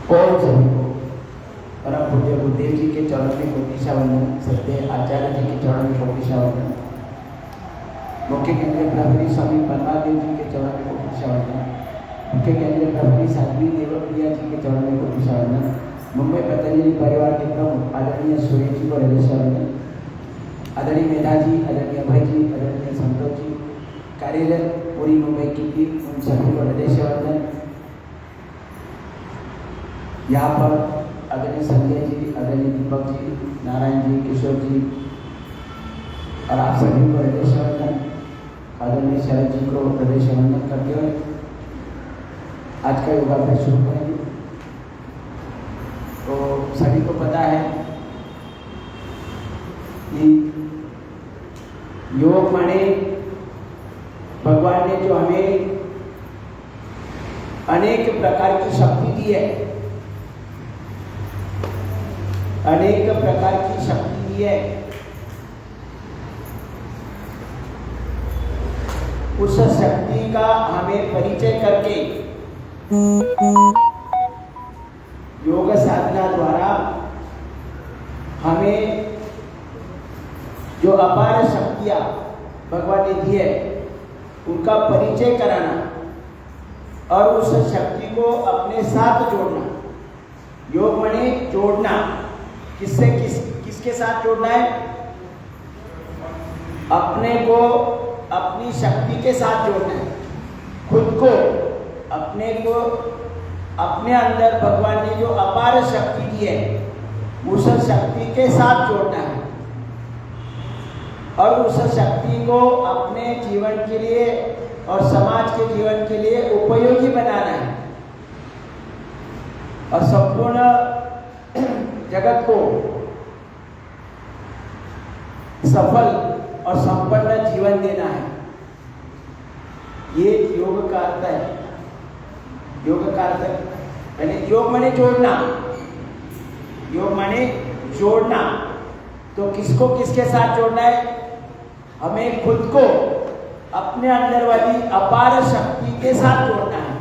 कौन सभी को परम पूज्य गुरुदेव जी के चरणों में कोटि वंदन, सत्य आचार्य जी के चरणों में कोटि वंदन, मुख्य केंद्रीय प्रभारी स्वामी परमादेव जी के चरणों में कोटि वंदन, मुख्य केंद्रीय प्रभारी साध्वी देवप्रिया जी के चरणों में कोटि वंदन, मुंबई पतंजलि परिवार के प्रमुख आदरणीय सूर्य जी को हृदय से वंदन, आदरणीय मेधा जी, आदरणीय अभय जी, आदरणीय संतोष जी, कार्यरत पूरी मुंबई की टीम, उन सभी को हृदय से वंदन। यहाँ पर आदरणीय संजय जी, आदरणीय दीपक जी, नारायण जी, किशोर जी और आप सभी को हृदय से वंदन। आदरणीय शरद जी को हृदय से वंदन करते हुए आज का योगाभ्यास शुरू करेंगे। तो सभी को पता है कि योग माने भगवान ने जो हमें अनेक प्रकार की शक्ति दी है, अनेक प्रकार की शक्ति दी है, उस शक्ति का हमें परिचय करके योग साधना द्वारा हमें जो अपार शक्तियां भगवान ने दी है उनका परिचय कराना और उस शक्ति को अपने साथ जोड़ना। योग माने जोड़ना, किससे किसके साथ जोड़ना है? अपने को अपनी शक्ति के साथ जोड़ना है, खुद को अपने को अपने अंदर भगवान ने जो अपार शक्ति दी है उस शक्ति के साथ जोड़ना है और उस शक्ति को अपने जीवन के लिए और समाज के जीवन के लिए उपयोगी बनाना है और संपूर्ण जगत को सफल और संपन्न जीवन देना है। ये योग का अर्थ है। योग का अर्थ यानी योग माने जोड़ना, योग माने जोड़ना। तो किसको किसके साथ जोड़ना है? हमें खुद को अपने अंदर वाली अपार शक्ति के साथ जोड़ना है।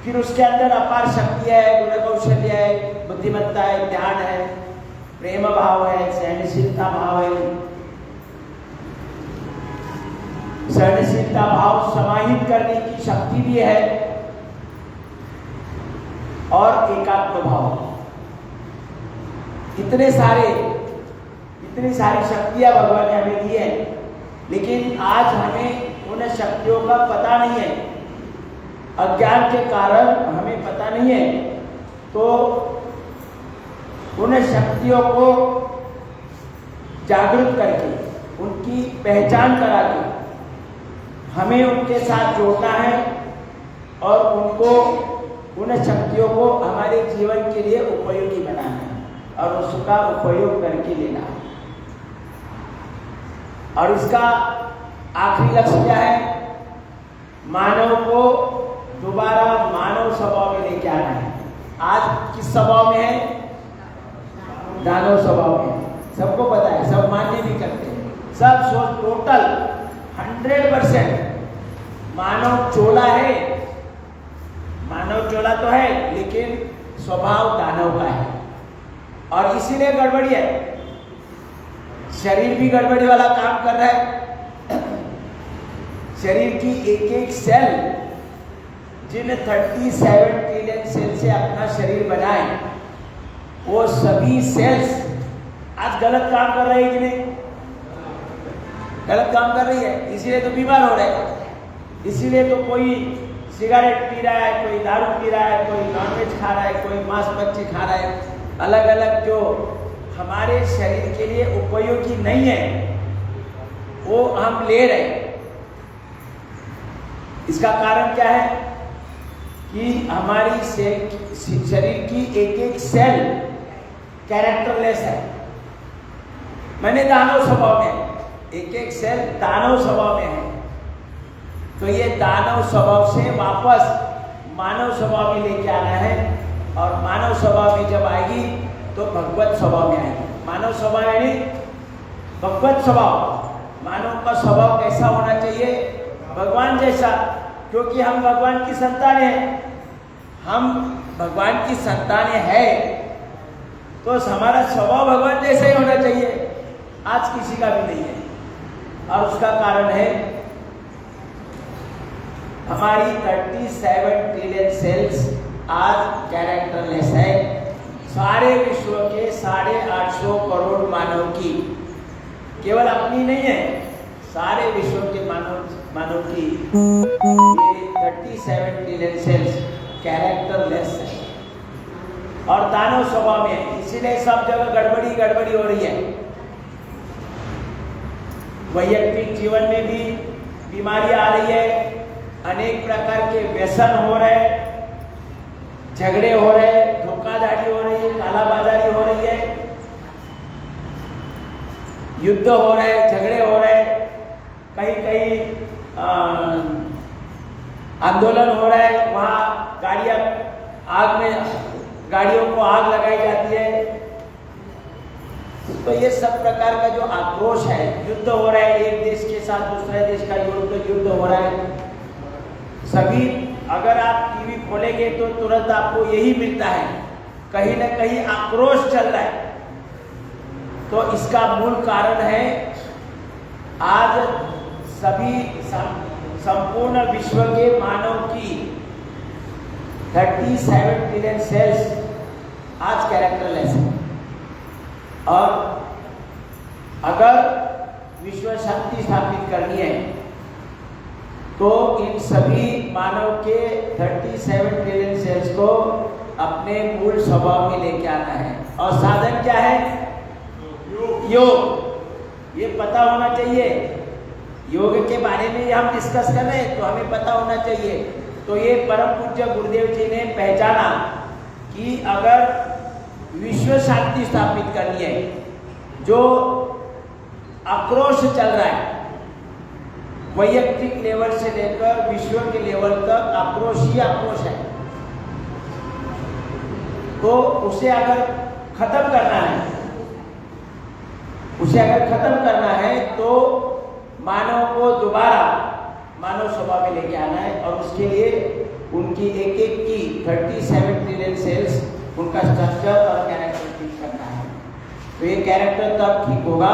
फिर उसके अंदर अपार शक्ति है, गुण कौशल्य है, बुद्धिमत्ता है, ध्यान है, प्रेम भाव है, सहनशीलता भाव है। सहनशीलता भाव समाहित करने की शक्ति भी है और एकात्म भाव। इतनी सारी शक्तियां भगवान ने हमें दी है, लेकिन आज हमें उन शक्तियों का पता नहीं है। अज्ञान के कारण हमें पता नहीं है। तो उन शक्तियों को जागृत करके, उनकी पहचान करा के हमें उनके साथ जोड़ना है और उन शक्तियों को हमारे जीवन के लिए उपयोगी बनाना है और उसका उपयोग करके लेना है। और इसका आखिरी लक्ष्य क्या है? मानव को दोबारा मानव स्वभाव में लेके आना है। आज किस स्वभाव में है? दानव स्वभाव में है। सबको पता है, सब मान्य भी करते हैं। सब सोच टोटल 100% मानव चोला है। मानव चोला तो है, लेकिन स्वभाव दानव का है और इसीलिए गड़बड़ी है। शरीर भी गड़बड़ी वाला काम कर रहा है। शरीर की एक एक सेल, जिन 37 ट्रिलियन सेल से अपना शरीर बनाए, वो सभी सेल्स आज गलत काम कर रहे हैं कि नहीं? गलत काम कर रही है, इसीलिए तो बीमार हो रहे हैं। इसीलिए तो कोई सिगरेट पी रहा है, कोई दारू पी रहा है, कोई नॉनवेज खा रहा है, कोई मांस मच्छी खा रहा है। अलग अलग जो हमारे शरीर के लिए उपयोगी नहीं है वो हम ले रहे हैं। इसका कारण क्या है कि हमारी शरीर की एक एक सेल कैरेक्टरलेस है। मैंने दानव स्वभाव में, एक एक सेल दानव स्वभाव में है। तो ये दानव स्वभाव से वापस मानव स्वभाव में लेके आना है और मानव स्वभाव में जब आएगी तो भगवत स्वभाव में आएगी। मानव स्वभाव यानी भगवत स्वभाव। मानव का स्वभाव कैसा होना चाहिए? भगवान जैसा, क्योंकि हम भगवान की संतान हैं। हम भगवान की संतानें हैं तो हमारा स्वभाव भगवान जैसा ही होना चाहिए। आज किसी का भी नहीं है, और उसका कारण है हमारी 37 ट्रिलियन सेल्स आज कैरेक्टरलेस है। सारे विश्व के 850 करोड़ मानव की, केवल अपनी नहीं है, सारे विश्व के मानव की ये 37 ट्रिलियन सेल्स कैरेक्टरलेस है और दानव स्वभाव में है। इसीलिए सब जगह गड़बड़ी हो रही है। वैयक्तिक जीवन में भी बीमारी आ रही है, अनेक प्रकार के व्यसन हो रहे, झगड़े हो रहे, धोखाधड़ी हो रही है, कालाबाजारी हो रही है, युद्ध हो रहे, झगड़े हो रहे, कहीं आंदोलन हो रहा है, वहाँ गाड़ियों को आग लगाई जाती है। तो ये सब प्रकार का जो आक्रोश है, युद्ध हो रहा है, एक देश के साथ दूसरे देश का युद्ध हो रहा है। सभी अगर आप टीवी खोलेंगे तो तुरंत आपको यही मिलता है, कहीं ना कहीं आक्रोश चल रहा है। तो इसका मूल कारण है आज सभी संपूर्ण विश्व के मानव की 37 ट्रिलियन सेल्स आज कैरेक्टरलेस है। और अगर विश्व शांति स्थापित करनी है तो इन सभी मानव के 37 ट्रिलियन सेल्स को अपने मूल स्वभाव में लेके आना है। और साधन क्या है? योग। ये पता होना चाहिए। योग के बारे में हम डिस्कस कर रहे हैं तो हमें पता होना चाहिए। तो ये परम पूज्य गुरुदेव जी ने पहचाना कि अगर विश्व शांति स्थापित करनी है, जो आक्रोश चल रहा है वैयक्तिक लेवल से लेकर विश्व के लेवल तक, आक्रोश ही आक्रोश है, तो उसे अगर खत्म करना है तो मानव को दोबारा मानव स्वभाव में लेके आना है। और उसके लिए उनकी एक की 37 ट्रिलियन सेल्स, उनका स्ट्रक्चर और कैरेक्टर ठीक करना है। तो ये कैरेक्टर तब ठीक होगा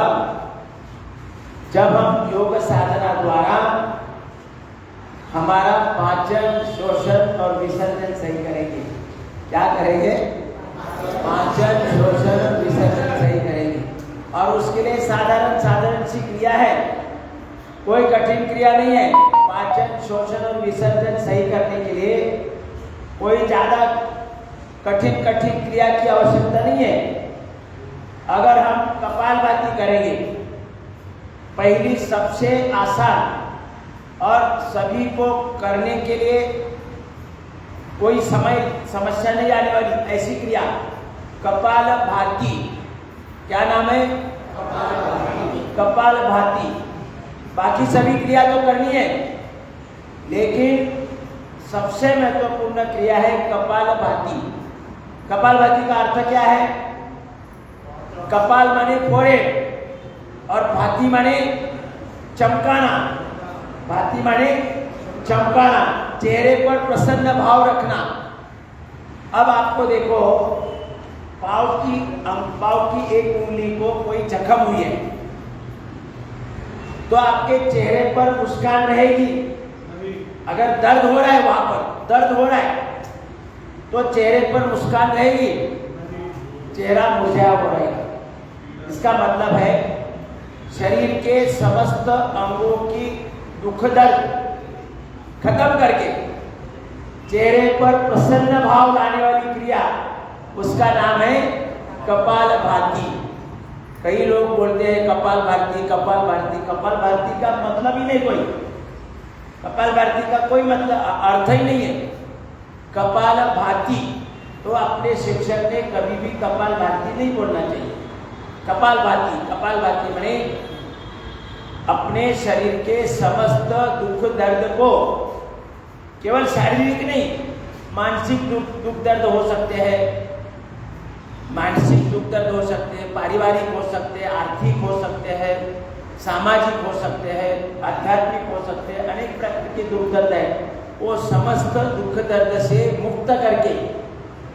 जब हम योग साधना द्वारा हमारा पाचन, शोषण और विसर्जन सही करेंगे। क्या करेंगे? पाचन, शोषण और विसर्जन सही करेंगे। और उसके लिए साधारण सी क्रिया है, कोई कठिन क्रिया नहीं है। पाचन, शोषण और विसर्जन सही करने के लिए कोई ज्यादा कठिन क्रिया की आवश्यकता नहीं है। अगर हम कपालभाति करेंगे, पहली सबसे आसान और सभी को करने के लिए कोई समस्या नहीं आने वाली ऐसी क्रिया कपालभाति। क्या नाम है? कपालभाति। बाकी सभी क्रिया तो करनी है, लेकिन सबसे महत्वपूर्ण क्रिया है कपालभाति। कपालभाति का अर्थ क्या है? कपाल माने फोrehead और भाती माने चमकाना। भाती माने चमकाना, चेहरे पर प्रसन्न भाव रखना। अब आपको देखो, पाँव की एक उंगली को कोई जख्म हुई है तो आपके चेहरे पर मुस्कान रहेगी। अगर दर्द हो रहा है, वहां पर दर्द हो रहा है तो चेहरे पर मुस्कान रहेगी, चेहरा मुरझाया हुआ रहेगा। इसका मतलब है शरीर के समस्त अंगों की दुख दर्द खत्म करके चेहरे पर प्रसन्न भाव लाने वाली क्रिया, उसका नाम है कपालभाति। कई लोग बोलते हैं कपालभाति का मतलब ही नहीं कोई। कपालभाति का कोई मतलब अर्थ ही नहीं है। कपालभाति तो अपने शिक्षक ने कभी भी कपालभाति नहीं बोलना चाहिए। कपालभाति माने अपने शरीर के समस्त दुख दर्द को, केवल शारीरिक नहीं, मानसिक दुख दर्द हो सकते हैं, पारिवारिक हो सकते हैं, आर्थिक हो सकते हैं, सामाजिक हो सकते हैं, आध्यात्मिक हो सकते हैं, अनेक प्रकार के दुख दर्द है। वो समस्त दुख दर्द से मुक्त करके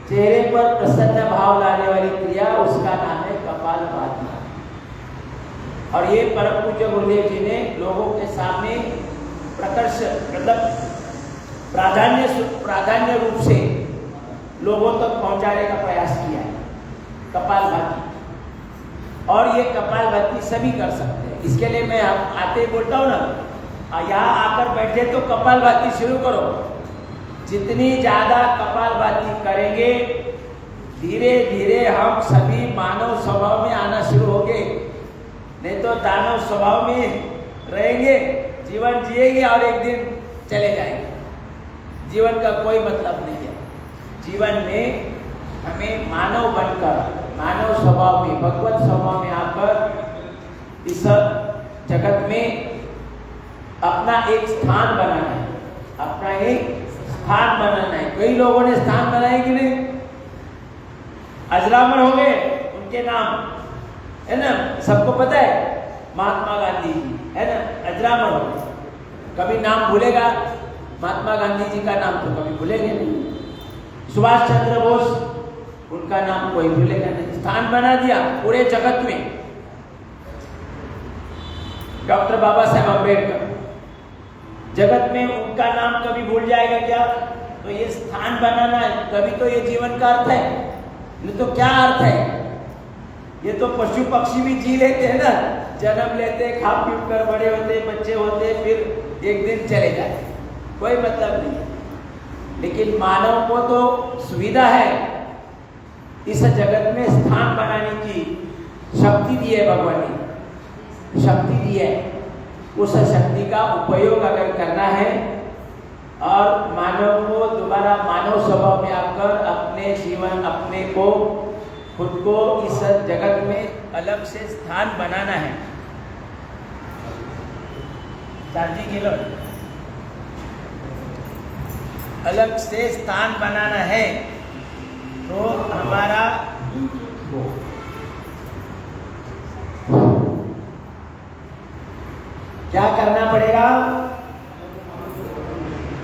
चेहरे पर प्रसन्न भाव लाने वाली क्रिया, उसका नाम है कपालभाति। और ये परम पूज्य गुरुदेव जी ने लोगों के सामने प्रकर्ष मतलब प्राधान्य रूप से लोगों तक पहुंचाने का प्रयास किया है कपालभाति। और ये कपालभाति सभी कर सकते हैं। इसके लिए मैं आते ही बोलता हूँ ना, यहाँ आकर बैठे तो कपालभाति शुरू करो। जितनी ज्यादा कपालभाति करेंगे, धीरे धीरे हम सभी मानव स्वभाव में आना शुरू होंगे। नहीं तो दानव स्वभाव में रहेंगे, जीवन जिएंगे और एक दिन चले जाएंगे। जीवन का कोई मतलब नहीं है। जीवन में हमें मानव बनकर, मानव स्वभाव में, भगवत स्वभाव में आकर इस जगत में अपना एक स्थान बनाना है, अपना एक स्थान बनाना है। कई लोगों ने स्थान बनाए कि नहीं? अजरामर हो गए उनके नाम, है ना, सबको पता है। महात्मा गांधी जी, है ना, अजरामर हो गए। कभी नाम भूलेगा महात्मा गांधी जी का नाम तो कभी भूलेंगे नहीं। सुभाष चंद्र बोस, उनका नाम कोई भूलेगा नहीं। स्थान बना दिया पूरे जगत में। डॉक्टर बाबा साहेब अम्बेडकर, जगत में उनका नाम कभी भूल जाएगा क्या? तो ये स्थान बनाना है, तभी तो ये जीवन का अर्थ है। नहीं तो क्या अर्थ है? ये तो पशु पक्षी भी जी लेते हैं ना, जन्म लेते, खा पी कर बड़े होते, बच्चे होते, फिर एक दिन चले जाते, कोई मतलब नहीं। लेकिन मानव को तो सुविधा है, इस जगत में स्थान बनाने की शक्ति दी है भगवान ने, शक्ति दी है। उस शक्ति का उपयोग अगर करना है और मानव को दोबारा मानव स्वभाव में आकर अपने जीवन, अपने को, खुद को इस जगत में अलग से स्थान बनाना है। चार्जिंग के लो, अलग से स्थान बनाना है तो हमारा क्या करना पड़ेगा?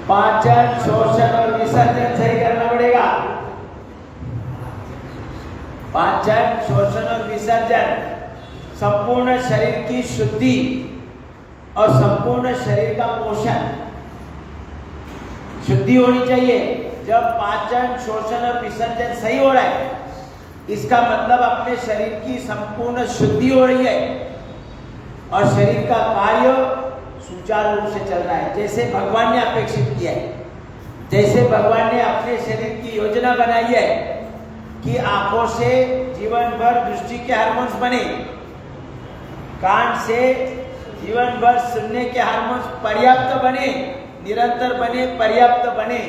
पाचन, शोषण और विसर्जन सही करना पड़ेगा। पाचन, शोषण और विसर्जन, संपूर्ण शरीर की शुद्धि और संपूर्ण शरीर का पोषण, शुद्धि होनी चाहिए। जब पाचन, शोषण और विसर्जन सही हो रहा है, इसका मतलब अपने शरीर की संपूर्ण शुद्धि हो रही है और शरीर का कार्य सुचारू रूप से चल रहा है, जैसे भगवान ने अपेक्षित किया है। जैसे भगवान ने अपने शरीर की योजना बनाई है कि आंखों से जीवन भर दृष्टि के हार्मोन्स बने, कान से जीवन भर सुनने के हार्मोन्स पर्याप्त बने, निरंतर बने, पर्याप्त बने,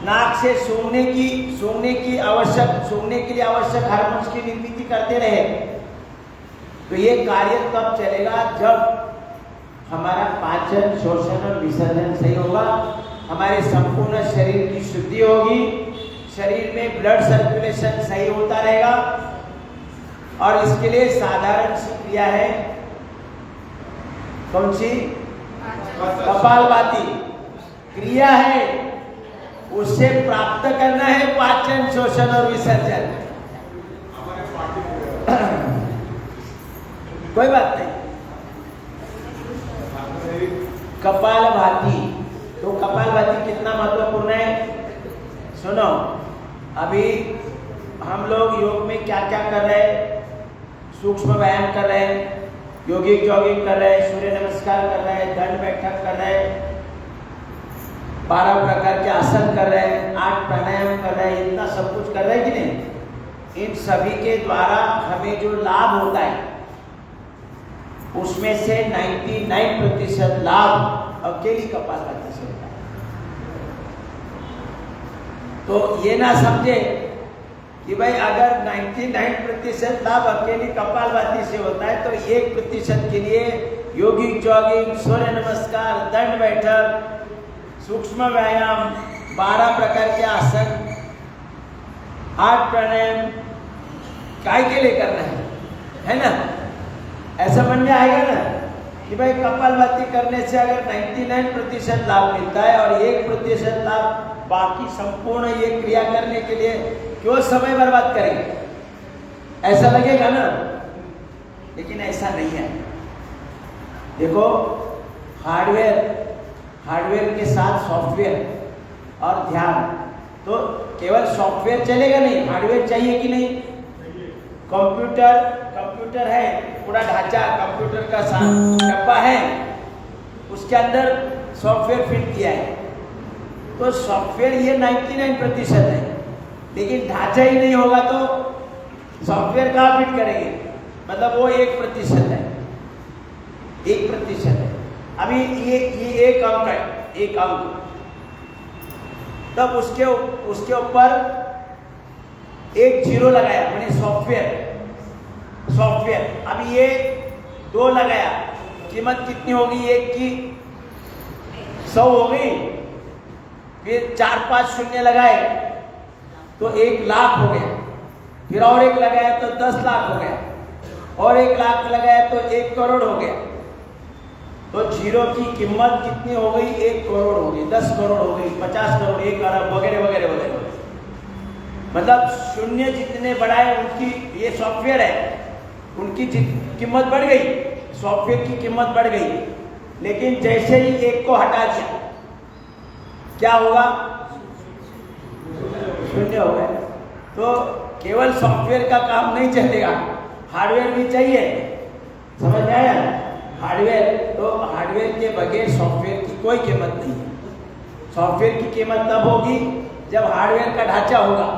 नाक से सूंघने के लिए आवश्यक हार्मोन्स की निर्मित करते रहे। तो ये कार्य तब चलेगा जब हमारा पाचन, शोषण और विसर्जन सही होगा, हमारे संपूर्ण शरीर की शुद्धि होगी, शरीर में ब्लड सर्कुलेशन सही होता रहेगा। और इसके लिए साधारण सी क्रिया है, कौन सी? कपालभाति क्रिया है, उससे प्राप्त करना है पाचन, शोषण और विसर्जन। कोई बात नहीं। कपालभाति, तो कपालभाति कितना महत्वपूर्ण है सुनो। अभी हम लोग योग में क्या क्या कर रहे हैं? सूक्ष्म व्यायाम कर रहे हैं, योगिक जॉगिंग कर रहे हैं, सूर्य नमस्कार कर रहे हैं, दंड बैठक कर रहे हैं, 12 प्रकार के आसन कर रहे हैं, 8 प्राणायाम कर रहे हैं, इतना सब कुछ कर रहे हैं कि नहीं? इन सभी के द्वारा हमें जो लाभ होता है उसमें से 99% लाभ अकेली कपालभाति से होता है। तो ये ना समझे कि भाई अगर 99% लाभ अकेली कपालभाति से होता है तो 1% के लिए योगिक जॉगिंग, सूर्य नमस्कार, दंड बैठक, सूक्ष्म व्यायाम, 12 प्रकार के आसन, 8 प्राणायाम काय के लिए करना है ना? ऐसा मन में आएगा ना कि भाई कपालभाति करने से अगर 99% लाभ मिलता है और 1% लाभ बाकी संपूर्ण ये क्रिया करने के लिए क्यों समय बर्बाद करेंगे, ऐसा लगेगा ना। लेकिन ऐसा नहीं है। देखो, हार्डवेयर के साथ सॉफ्टवेयर और ध्यान, तो केवल सॉफ्टवेयर चलेगा नहीं, हार्डवेयर चाहिए कि नहीं। कंप्यूटर है, पूरा ढांचा कंप्यूटर का डब्बा है, उसके अंदर सॉफ्टवेयर फिट किया है, तो सॉफ्टवेयर ये 99% है, लेकिन ढांचा ही नहीं होगा तो सॉफ्टवेयर कहाँ फिट करेंगे, मतलब वो 1% है, 1% है। अभी ये एक अंक है, एक अंक, तब उसके ऊपर एक जीरो लगाया मैंने सॉफ्टवेयर। अभी ये 2 लगाया, कीमत कितनी होगी, एक की 100 हो गई। फिर 4-5 शून्य लगाए तो 1 लाख हो गया, फिर और 1 लगाया तो 10 लाख हो गया, और 1 लाख लगाया तो 1 करोड़ हो गया। तो जीरो की कीमत कितनी हो गई, 1 करोड़ हो गई, 10 करोड़ हो गई, 50 करोड़, 1 अरब वगैरह वगैरह वगैरह। मतलब शून्य जितने बढ़ाए उनकी, ये सॉफ्टवेयर है, उनकी कीमत बढ़ गई, सॉफ्टवेयर की कीमत बढ़ गई। लेकिन जैसे ही 1 को हटा दिया क्या होगा, शून्य हो गया। तो केवल सॉफ्टवेयर का काम नहीं चलेगा, हार्डवेयर भी चाहिए, समझ में आया। हार्डवेयर के बगैर सॉफ्टवेयर की कोई कीमत नहीं है। सॉफ्टवेयर की कीमत तब होगी जब हार्डवेयर का ढांचा होगा।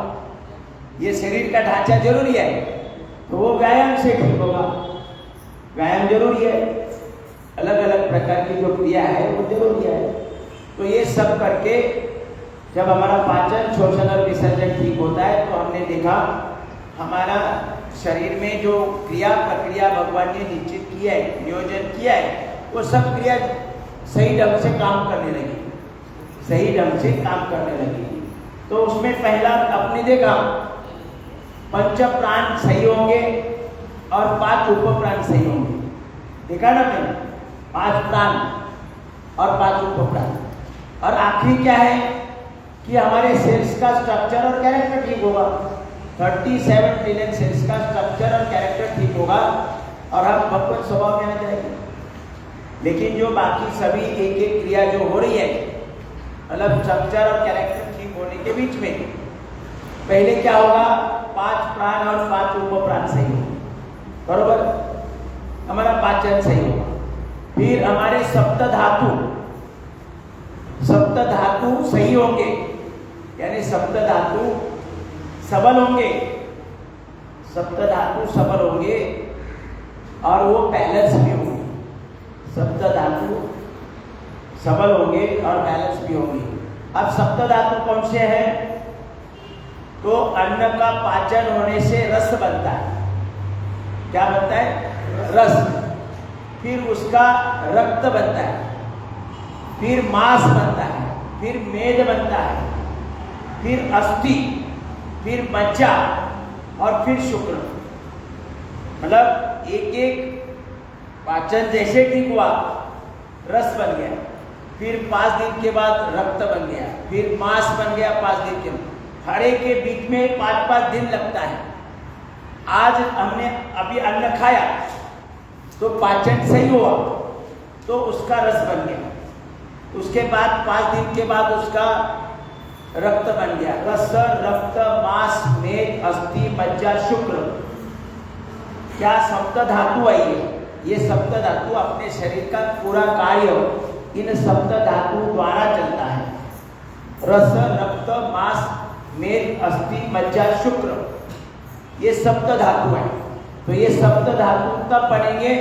ये शरीर का ढांचा जरूरी है, तो वो व्यायाम से ठीक होगा। व्यायाम जरूरी है, अलग अलग प्रकार की जो क्रिया है वो जरूरी है। तो ये सब करके जब हमारा पाचन, शोषण और विसर्जन ठीक होता है, तो हमने देखा हमारा शरीर में जो क्रिया प्रक्रिया भगवान ने निश्चित किया है, नियोजन किया है, वो सब क्रिया सही ढंग से काम करने लगी, तो उसमें पहला आपने देखा पंच प्राण सही होंगे और 5 उप प्राण सही होंगे। देखा ना मैंने, 5 प्राण और 5 उप प्राण। और आखिरी क्या है कि हमारे सेल्स का स्ट्रक्चर और कैरेक्टर ठीक होगा। 37 ट्रिलियन सेल्स का स्ट्रक्चर और कैरेक्टर ठीक होगा और हम भगवत स्वभाव में आ जाएंगे। लेकिन जो बाकी सभी एक एक क्रिया जो हो रही है, मतलब स्ट्रक्चर और कैरेक्टर ठीक होने के बीच में पहले क्या होगा, 5 प्राण और 5 उप प्राण सही होगा, बरोबर, हमारा पाचन सही होगा। फिर हमारे सप्त धातु सही होंगे, यानी सप्त धातु सबल होंगे और वो बैलेंस भी होंगे। सप्त धातु सबल होंगे और बैलेंस भी होंगे। अब सप्त धातु कौन से हैं, तो अन्न का पाचन होने से रस बनता है। क्या बनता है, रस। फिर उसका रक्त बनता है, फिर मांस बनता है, फिर मेद बनता है, फिर अस्थि, फिर मज्जा और फिर शुक्र। मतलब एक एक पाचन जैसे ठीक हुआ, रस बन गया, फिर 5 दिन के बाद रक्त बन गया, फिर मांस बन गया 5 दिन के बाद। हर एक के बीच में 5-5 दिन लगता है। आज हमने अभी अन्न खाया तो पाचन सही हुआ तो उसका रस बन गया, उसके बाद 5 दिन के बाद उसका रक्त बन गया। रस, रक्त, मांस, मेद, अस्थि, मज्जा, शुक्र, क्या सप्त धातु आई है। ये सप्त धातु अपने शरीर का पूरा कार्य इन सप्त धातु द्वारा चलता है। रस, रक्त, मांस, मेद, अस्थि, मज्जा, शुक्र, ये सप्त धातु है। तो ये सप्त धातु तब बनेंगे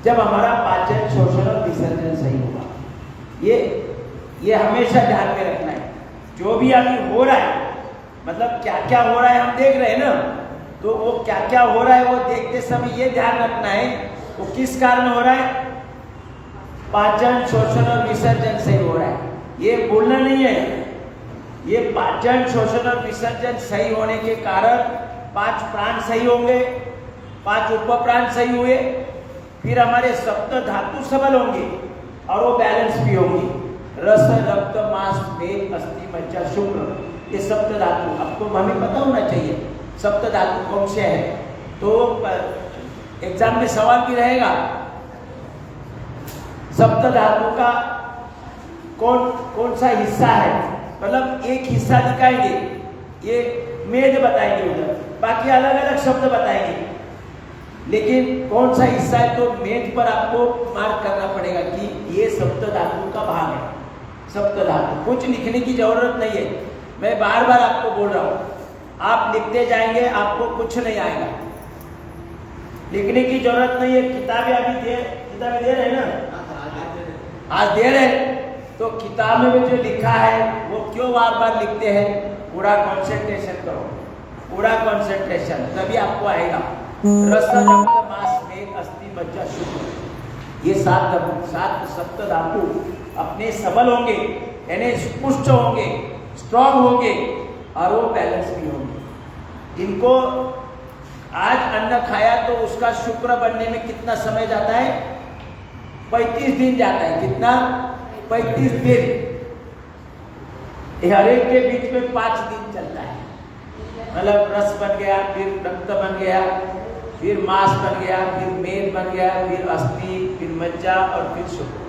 जब हमारा पाचन, शोषण और विसर्जन सही होगा। ये हमेशा ध्यान में रखना है। जो भी अभी हो रहा है, मतलब क्या क्या हो रहा है हम देख रहे हैं ना, तो वो क्या क्या हो रहा है वो देखते समय ये ध्यान रखना है वो किस कारण हो रहा है, पाचन, शोषण और विसर्जन सही हो रहा है। ये बोलना नहीं है, ये पाचन, शोषण और विसर्जन सही होने के कारण 5 प्राण सही होंगे, 5 उप प्राण सही हुए, फिर हमारे सप्त धातु सबल होंगे और वो बैलेंस भी होंगे। रस, रक्त, मांस, मेद, अस्थि, मज्जा, शुक्र, ये सप्त धातु आपको हमें पता होना चाहिए सप्त धातु कौन से है। तो एग्जाम में सवाल भी रहेगा सप्त धातु का कौन सा हिस्सा है, मतलब एक हिस्सा दिखाएंगे, ये मेद बताएंगे उधर, बाकी अलग अलग शब्द बताएंगे, लेकिन कौन सा हिस्सा है तो मेद पर आपको मार्क करना पड़ेगा कि ये सप्त धातु का भाग है। सप्त धातु कुछ लिखने की जरूरत नहीं है, मैं बार बार आपको बोल रहा हूँ, आप लिखते जाएंगे आपको कुछ नहीं आएगा, लिखने की जरूरत नहीं है। किताबें अभी किताबें दे रहे हैं ना, आज दे रहे, तो किताब में जो लिखा है वो क्यों बार बार लिखते हैं? पूरा कंसंट्रेशन करो, पूरा कंसंट्रेशन, तभी आपको आएगा। रस, रक्त, मांस, मेद, अस्थि, मज्जा, शुक्र, ये सात सप्त धातु अपने सबल होंगे, यानी पुष्ट होंगे, स्ट्रॉन्ग होंगे और वो बैलेंस भी होंगे। इनको आज अन्न खाया तो उसका शुक्र बनने में कितना समय जाता है? 35 दिन जाता है। कितना? 35 दिन। हर एक के बीच में 5 दिन चलता है, मतलब रस बन गया, फिर रक्त बन गया, फिर मांस बन गया, फिर मेद बन गया, फिर अस्थि, फिर मज्जा और फिर शुक्र,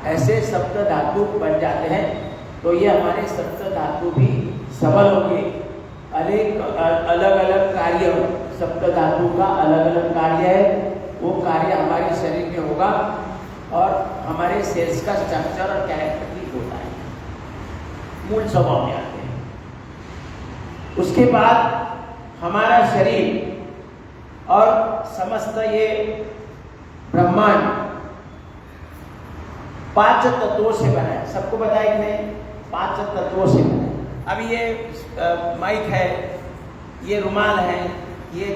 ऐसे सप्त धातु बन जाते हैं। तो ये हमारे सप्त धातु भी सबल होंगे। अलग अलग कार्य, सप्त धातु का अलग अलग कार्य है, वो कार्य हमारे शरीर में होगा और हमारे सेल्स का स्ट्रक्चर और कैरेक्टर ठीक होता है, मूल स्वभाव में आते हैं। उसके बाद हमारा शरीर और समस्त ये ब्रह्मांड 5 तत्वों से बना है। सबको पता है कि नहीं? 5 तत्वों से बना है। अभी ये माइक है, ये रुमाल है, ये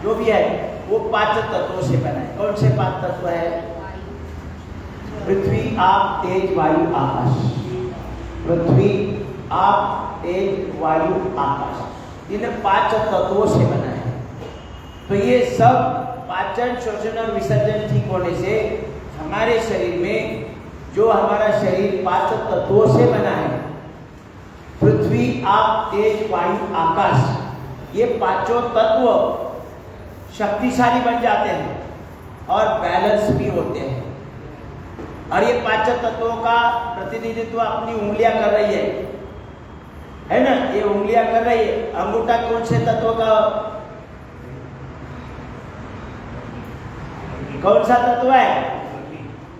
जो भी है वो 5 तत्वों से बना है। कौन से 5 तत्व है? पृथ्वी, आप, तेज, वायु, आकाश। पृथ्वी, आप, तेज, वायु, आकाश, इन 5 तत्वों से बना है। तो ये सब पाचन, श्वसन और विसर्जन ठीक होने से हमारे शरीर में, जो हमारा शरीर 5 तत्वों से बना है, पृथ्वी, आप, तेज, वायु, आकाश, ये 5 तत्व शक्तिशाली बन जाते हैं और बैलेंस भी होते हैं। और ये 5 तत्वों का प्रतिनिधित्व अपनी उंगलियां कर रही है ना? ये उंगलियां कर रही है। अंगूठा कौन से तत्व का, कौन सा तत्व है?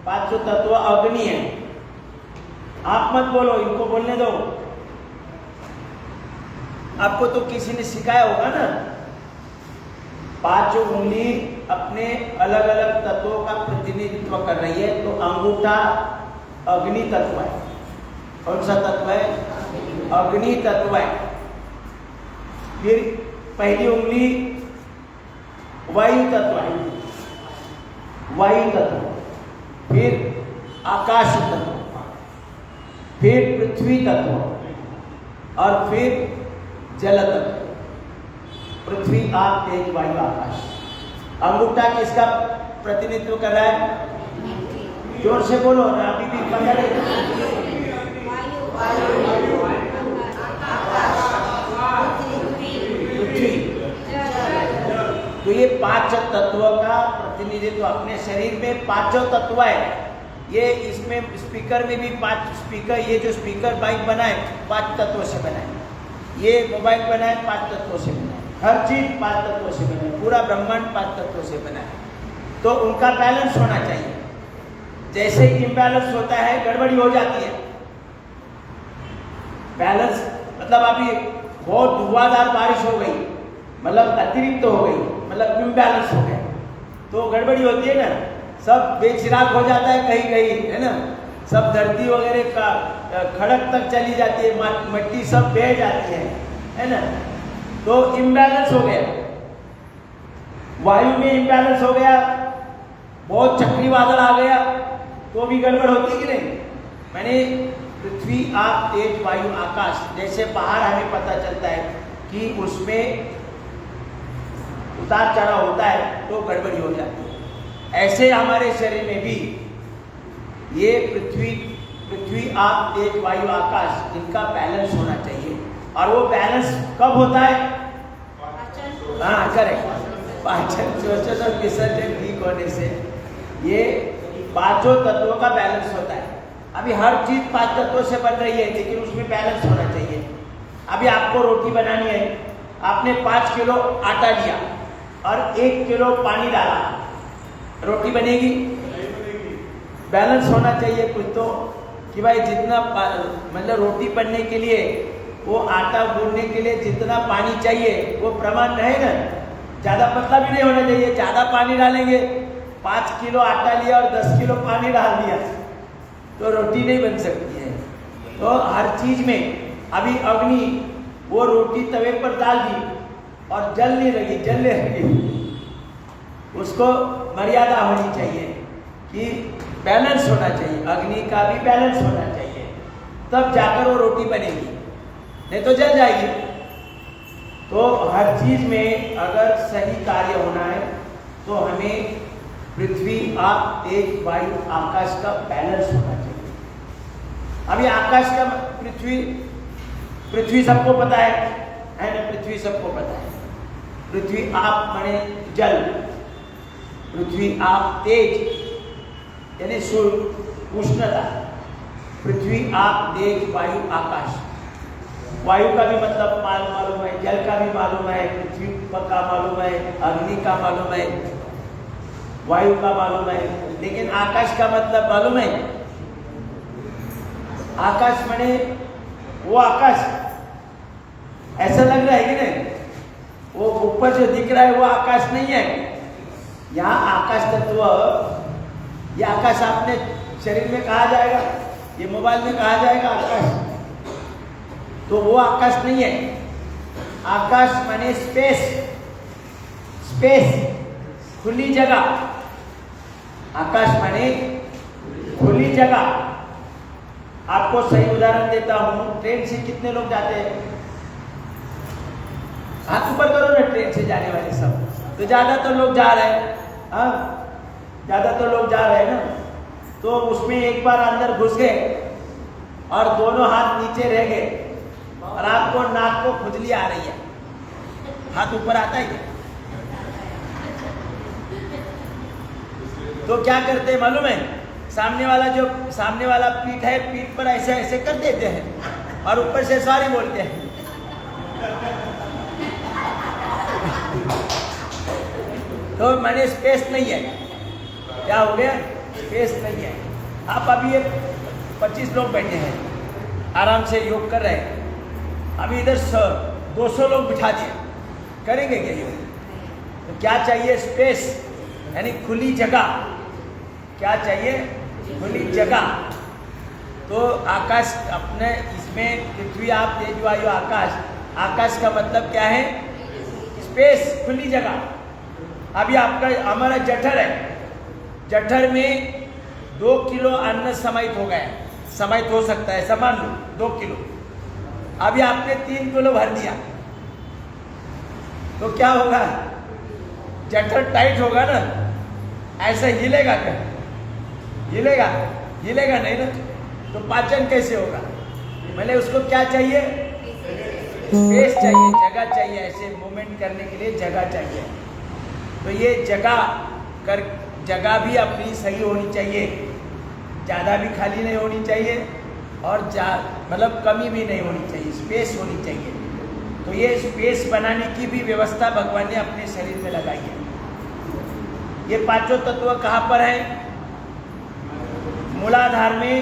5 तत्व अग्नि है। आप मत बोलो, इनको बोलने दो, आपको तो किसी ने सिखाया होगा ना। 5 उंगली अपने अलग अलग तत्वों का प्रतिनिधित्व कर रही है। तो अंगूठा अग्नि तत्व है। कौन सा तत्व है? अग्नि तत्व है। फिर पहली उंगली वायु तत्व है, वायु तत्व। फिर आकाश तत्व, फिर पृथ्वी तत्व और फिर जल तत्व। पृथ्वी, आप, तेज, वायु, आकाश। अंगूठा किसका प्रतिनिधित्व कर रहा है? जोर से बोलो ना, अभी भी पकड़े। पृथ्वी। तो ये 5 तत्वों का प्रतिनिधित्व, अपने शरीर में 5 तत्व है। ये इसमें स्पीकर में भी 5 स्पीकर, ये जो स्पीकर माइक बना है 5 तत्वों से बना है। ये मोबाइल बना है 5 तत्वों से बना है। हर चीज 5 तत्वों से बना है। पूरा ब्रह्मांड 5 तत्वों से बना है। तो उनका बैलेंस होना चाहिए। जैसे ही इम्बैलेंस होता है, गड़बड़ी हो जाती है। बैलेंस मतलब अभी बहुत धुआंधार बारिश हो गई, मतलब अतिरिक्त हो गई, मतलब इम्बैलेंस हो गया, तो गड़बड़ी होती है ना। सब बेचिराग हो जाता है कहीं कहीं, है ना। सब धरती वगैरह का खड़क तक चली जाती है, मिट्टी सब बह जाती है ना। तो इम्बैलेंस हो गया, वायु में इम्बैलेंस हो गया, बहुत चक्रवादल आ गया तो भी गड़बड़ होती है कि नहीं। मैंने पृथ्वी, आप, तेज, वायु, आकाश, जैसे पहाड़ हमें पता चलता है कि उसमें उतार चढ़ाव होता है तो गड़बड़ी हो जाती है। ऐसे हमारे शरीर में भी ये पृथ्वी आप तेज वायु आकाश इनका बैलेंस होना चाहिए। और वो बैलेंस कब होता है? हाँ करेक्ट, पाचन शोषण और विसर्जन ठीक होने से ये पांचों तत्वों का बैलेंस होता है। अभी हर चीज 5 तत्वों से बन रही है, लेकिन उसमें बैलेंस होना चाहिए। अभी आपको रोटी बनानी है, आपने 5 किलो आटा लिया और 1 किलो पानी डाला, रोटी बनेगी? बैलेंस होना चाहिए कुछ तो, कि भाई जितना मतलब रोटी बनने के लिए, वो आटा गूंदने के लिए जितना पानी चाहिए वो प्रमाण रहे ना। ज़्यादा पतला भी नहीं होना चाहिए। ज़्यादा पानी डालेंगे, 5 किलो आटा लिया और 10 किलो पानी डाल दिया तो रोटी नहीं बन सकती है। तो हर चीज में अभी अग्नि वो रोटी तवे पर डाल दी और जलने लगी, उसको मर्यादा होनी चाहिए कि बैलेंस होना चाहिए, अग्नि का भी बैलेंस होना चाहिए, तब जाकर वो रोटी बनेगी, नहीं तो जल जाएगी। तो हर चीज में अगर सही कार्य होना है तो हमें पृथ्वी आप तेज वायु आकाश का बैलेंस होना चाहिए। अभी आकाश का पृथ्वी सबको पता है ना? पृथ्वी सबको पता है। पृथ्वी आप माने जल, पृथ्वी आप तेज यानी सूर्य उष्णता, पृथ्वी आप तेज वायु आकाश। वायु का भी मतलब मालूम है, जल का भी मालूम है, पृथ्वी का मालूम है, अग्नि का मालूम है, वायु का मालूम है, लेकिन आकाश का मतलब मालूम है? आकाश माने वो आकाश ऐसा लग रहा है कि नहीं? वो ऊपर जो दिख रहा है वो आकाश नहीं है। यहाँ आकाश तत्व, ये आकाश आपने शरीर में कहा जाएगा, ये मोबाइल में कहा जाएगा आकाश, तो वो आकाश नहीं है। आकाश माने स्पेस, खुली जगह। आकाश माने खुली जगह। आपको सही उदाहरण देता हूं, ट्रेन से कितने लोग जाते हैं? हाथ ऊपर करो ना, ट्रेन से जाने वाले सब, तो ज्यादातर लोग जा रहे हैं। हाँ, ज्यादातर लोग जा रहे हैं ना। तो उसमें एक बार अंदर घुस गए और दोनों हाथ नीचे रह गए और आपको नाक को खुजली आ रही है, हाथ ऊपर आता है तो क्या करते हैं मालूम है? सामने वाला पीठ है, पीठ पर ऐसे ऐसे कर देते हैं और ऊपर से सॉरी बोलते हैं। तो मैंने स्पेस नहीं है। क्या हो गया? स्पेस नहीं है। आप अभी ये 25 लोग बैठे हैं, आराम से योग कर रहे हैं, अभी इधर 200 लोग बिठा दिए, करेंगे क्या योग? तो क्या चाहिए? स्पेस यानी खुली जगह। क्या चाहिए? खुली जगह। तो आकाश अपने इसमें पृथ्वी आप तेज वायु आकाश, आकाश का मतलब क्या है? स्पेस, खुली जगह। अभी आपका हमारा जठर है, जठर में 2 किलो अन्न समाहित हो गया, समाहित हो सकता है, ऐसा मान लो 2 किलो। अभी आपने 3 किलो भर दिया तो क्या होगा? जठर टाइट होगा ना, ऐसे हिलेगा क्या? हिलेगा नहीं ना, तो पाचन कैसे होगा? मैंने उसको क्या चाहिए? स्पेस चाहिए, जगह चाहिए, ऐसे मूवमेंट करने के लिए जगह चाहिए। तो ये जगह भी अपनी सही होनी चाहिए, ज़्यादा भी खाली नहीं होनी चाहिए और मतलब कमी भी नहीं होनी चाहिए, स्पेस होनी चाहिए। तो ये स्पेस बनाने की भी व्यवस्था भगवान ने अपने शरीर में लगाई है। ये पांचों तत्व कहाँ पर हैं? मूलाधार में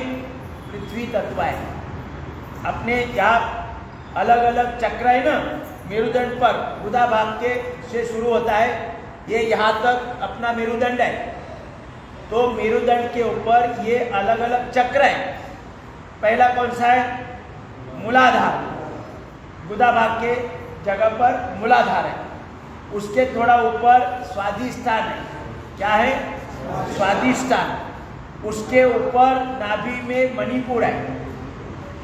पृथ्वी तत्व है। अपने यहाँ अलग अलग चक्र है ना, मेरुदंड पर गुदा भाग के से शुरू होता है, ये यहाँ तक अपना मेरुदंड है। तो मेरुदंड के ऊपर ये अलग अलग चक्र है। पहला कौन सा है? मूलाधार, गुदा भाग के जगह पर मूलाधार है। उसके थोड़ा ऊपर स्वादिष्ठान है। क्या है? स्वादिष्ठान। उसके ऊपर नाभि में मणिपुर है,